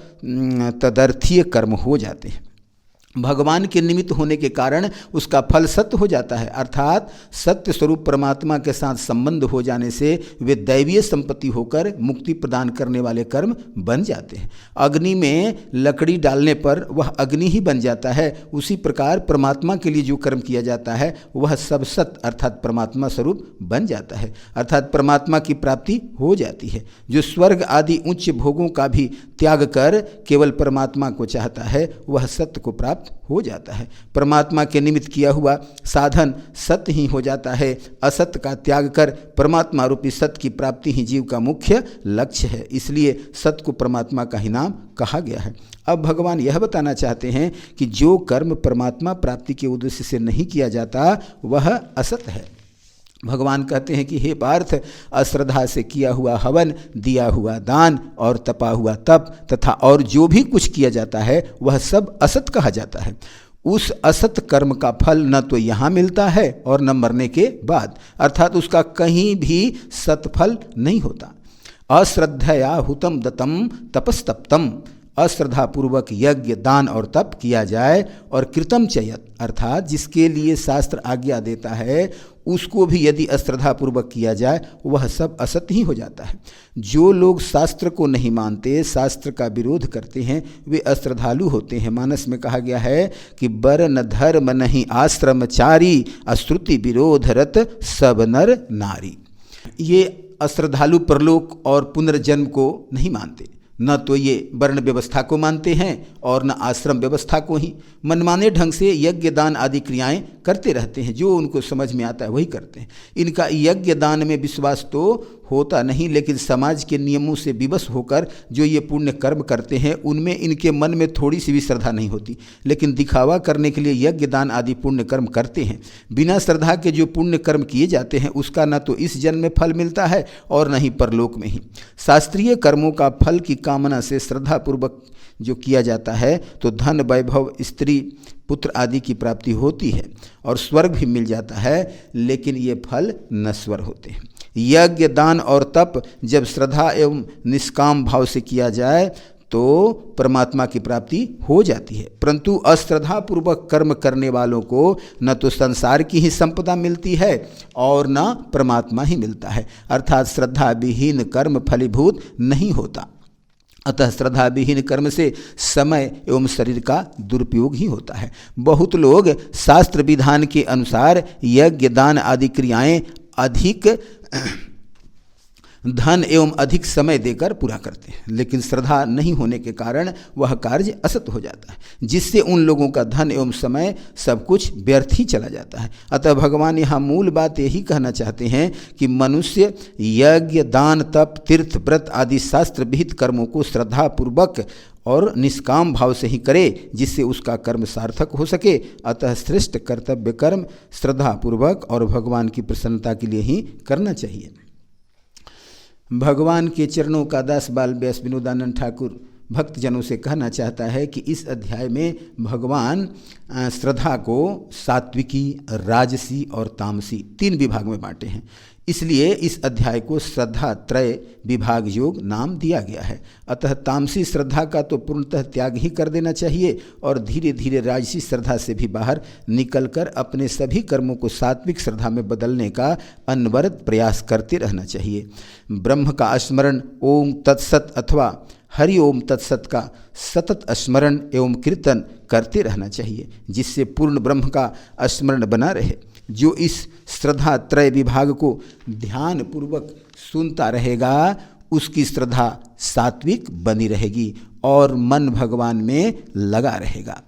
Speaker 1: तदर्थीय कर्म हो जाते हैं। भगवान के निमित्त होने के कारण उसका फल सत्य हो जाता है, अर्थात सत्य स्वरूप परमात्मा के साथ संबंध हो जाने से वे दैवीय संपत्ति होकर मुक्ति प्रदान करने वाले कर्म बन जाते हैं। अग्नि में लकड़ी डालने पर वह अग्नि ही बन जाता है, उसी प्रकार परमात्मा के लिए जो कर्म किया जाता है वह सब सत्य अर्थात परमात्मा स्वरूप बन जाता है, अर्थात परमात्मा की प्राप्ति हो जाती है। जो स्वर्ग आदि उच्च भोगों का भी त्याग कर केवल परमात्मा को चाहता है वह सत्य को प्राप्त हो जाता है। परमात्मा के निमित्त किया हुआ साधन सत्य ही हो जाता है। असत्य का त्याग कर परमात्मा रूपी सत्य की प्राप्ति ही जीव का मुख्य लक्ष्य है, इसलिए सत्य को परमात्मा का ही नाम कहा गया है। अब भगवान यह बताना चाहते हैं कि जो कर्म परमात्मा प्राप्ति के उद्देश्य से नहीं किया जाता वह असत है। भगवान कहते हैं कि हे पार्थ, अश्रद्धा से किया हुआ हवन, दिया हुआ दान और तपा हुआ तप तथा और जो भी कुछ किया जाता है वह सब असत कहा जाता है। उस असत कर्म का फल न तो यहाँ मिलता है और न मरने के बाद, अर्थात उसका कहीं भी सत्फल नहीं होता। अश्रद्धया हुतम दत्तम तपस्तप्तम, अश्रद्धापूर्वक यज्ञ दान और तप किया जाए और कृतम चयत, अर्थात जिसके लिए शास्त्र आज्ञा देता है उसको भी यदि अश्रद्धापूर्वक किया जाए वह सब असत्य ही हो जाता है। जो लोग शास्त्र को नहीं मानते, शास्त्र का विरोध करते हैं, वे अश्रद्धालु होते हैं। मानस में कहा गया है कि वर्ण धर्म नहीं आश्रमचारी, अश्रुति विरोध रत सब नर नारी। ये अश्रद्धालु परलोक और पुनर्जन्म को नहीं मानते, न तो ये वर्ण व्यवस्था को मानते हैं और न आश्रम व्यवस्था को ही। मनमाने ढंग से यज्ञ दान आदि क्रियाएं करते रहते हैं, जो उनको समझ में आता है वही करते हैं। इनका यज्ञ दान में विश्वास तो होता नहीं, लेकिन समाज के नियमों से विवश होकर जो ये पुण्य कर्म करते हैं उनमें इनके मन में थोड़ी सी भी श्रद्धा नहीं होती, लेकिन दिखावा करने के लिए यज्ञ दान आदि पुण्य कर्म करते हैं। बिना श्रद्धा के जो पुण्य कर्म किए जाते हैं उसका न तो इस जन्म में फल मिलता है और न ही परलोक में ही। शास्त्रीय कर्मों का फल की कामना से श्रद्धापूर्वक जो किया जाता है तो धन वैभव स्त्री पुत्र आदि की प्राप्ति होती है और स्वर्ग भी मिल जाता है, लेकिन ये फल नश्वर होते हैं। यज्ञ दान और तप जब श्रद्धा एवं निष्काम भाव से किया जाए तो परमात्मा की प्राप्ति हो जाती है, परंतु अश्रद्धापूर्वक कर्म करने वालों को न तो संसार की ही संपदा मिलती है और न परमात्मा ही मिलता है, अर्थात श्रद्धा विहीन कर्म फलीभूत नहीं होता। अतः श्रद्धा विहीन कर्म से समय एवं शरीर का दुरुपयोग ही होता है। बहुत लोग शास्त्र विधान के अनुसार यज्ञ दान आदि क्रियाएं अधिक धन एवं अधिक समय देकर पूरा करते हैं, लेकिन श्रद्धा नहीं होने के कारण वह कार्य असत हो जाता है, जिससे उन लोगों का धन एवं समय सब कुछ व्यर्थ ही चला जाता है। अतः भगवान यहाँ मूल बात यही कहना चाहते हैं कि मनुष्य यज्ञ दान तप तीर्थ व्रत आदि शास्त्र विहित कर्मों को श्रद्धापूर्वक और निष्काम भाव से ही करे, जिससे उसका कर्म सार्थक हो सके। अतः श्रेष्ठ कर्तव्य कर्म श्रद्धापूर्वक और भगवान की प्रसन्नता के लिए ही करना चाहिए। भगवान के चरणों का दास बाल व्यास विनोदानंद ठाकुर भक्तजनों से कहना चाहता है कि इस अध्याय में भगवान श्रद्धा को सात्विकी, राजसी और तामसी 3 विभाग में बांटे हैं। इसलिए इस अध्याय को श्रद्धा त्रय विभाग योग नाम दिया गया है। अतः तामसी श्रद्धा का तो पूर्णतः त्याग ही कर देना चाहिए और धीरे धीरे राजसी श्रद्धा से भी बाहर निकलकर अपने सभी कर्मों को सात्विक श्रद्धा में बदलने का अनवरत प्रयास करते रहना चाहिए। ब्रह्म का स्मरण ओम तत्सत अथवा हरि ओम तत्सत का सतत स्मरण एवं कीर्तन करते रहना चाहिए, जिससे पूर्ण ब्रह्म का स्मरण बना रहे। जो इस श्रद्धा त्रय विभाग को ध्यान पूर्वक सुनता रहेगा उसकी श्रद्धा सात्विक बनी रहेगी और मन भगवान में लगा रहेगा।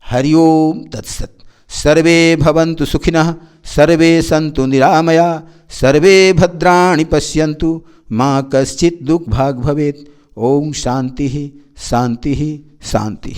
Speaker 1: हरि ओम तत्सत। सर्वे भवन्तु सुखिनः, सर्वे सन्तु निरामया, सर्वे भद्राणि पश्यन्तु, मा कश्चित् दुःखभाग् भवेत्। ओम शांति शांति शांति।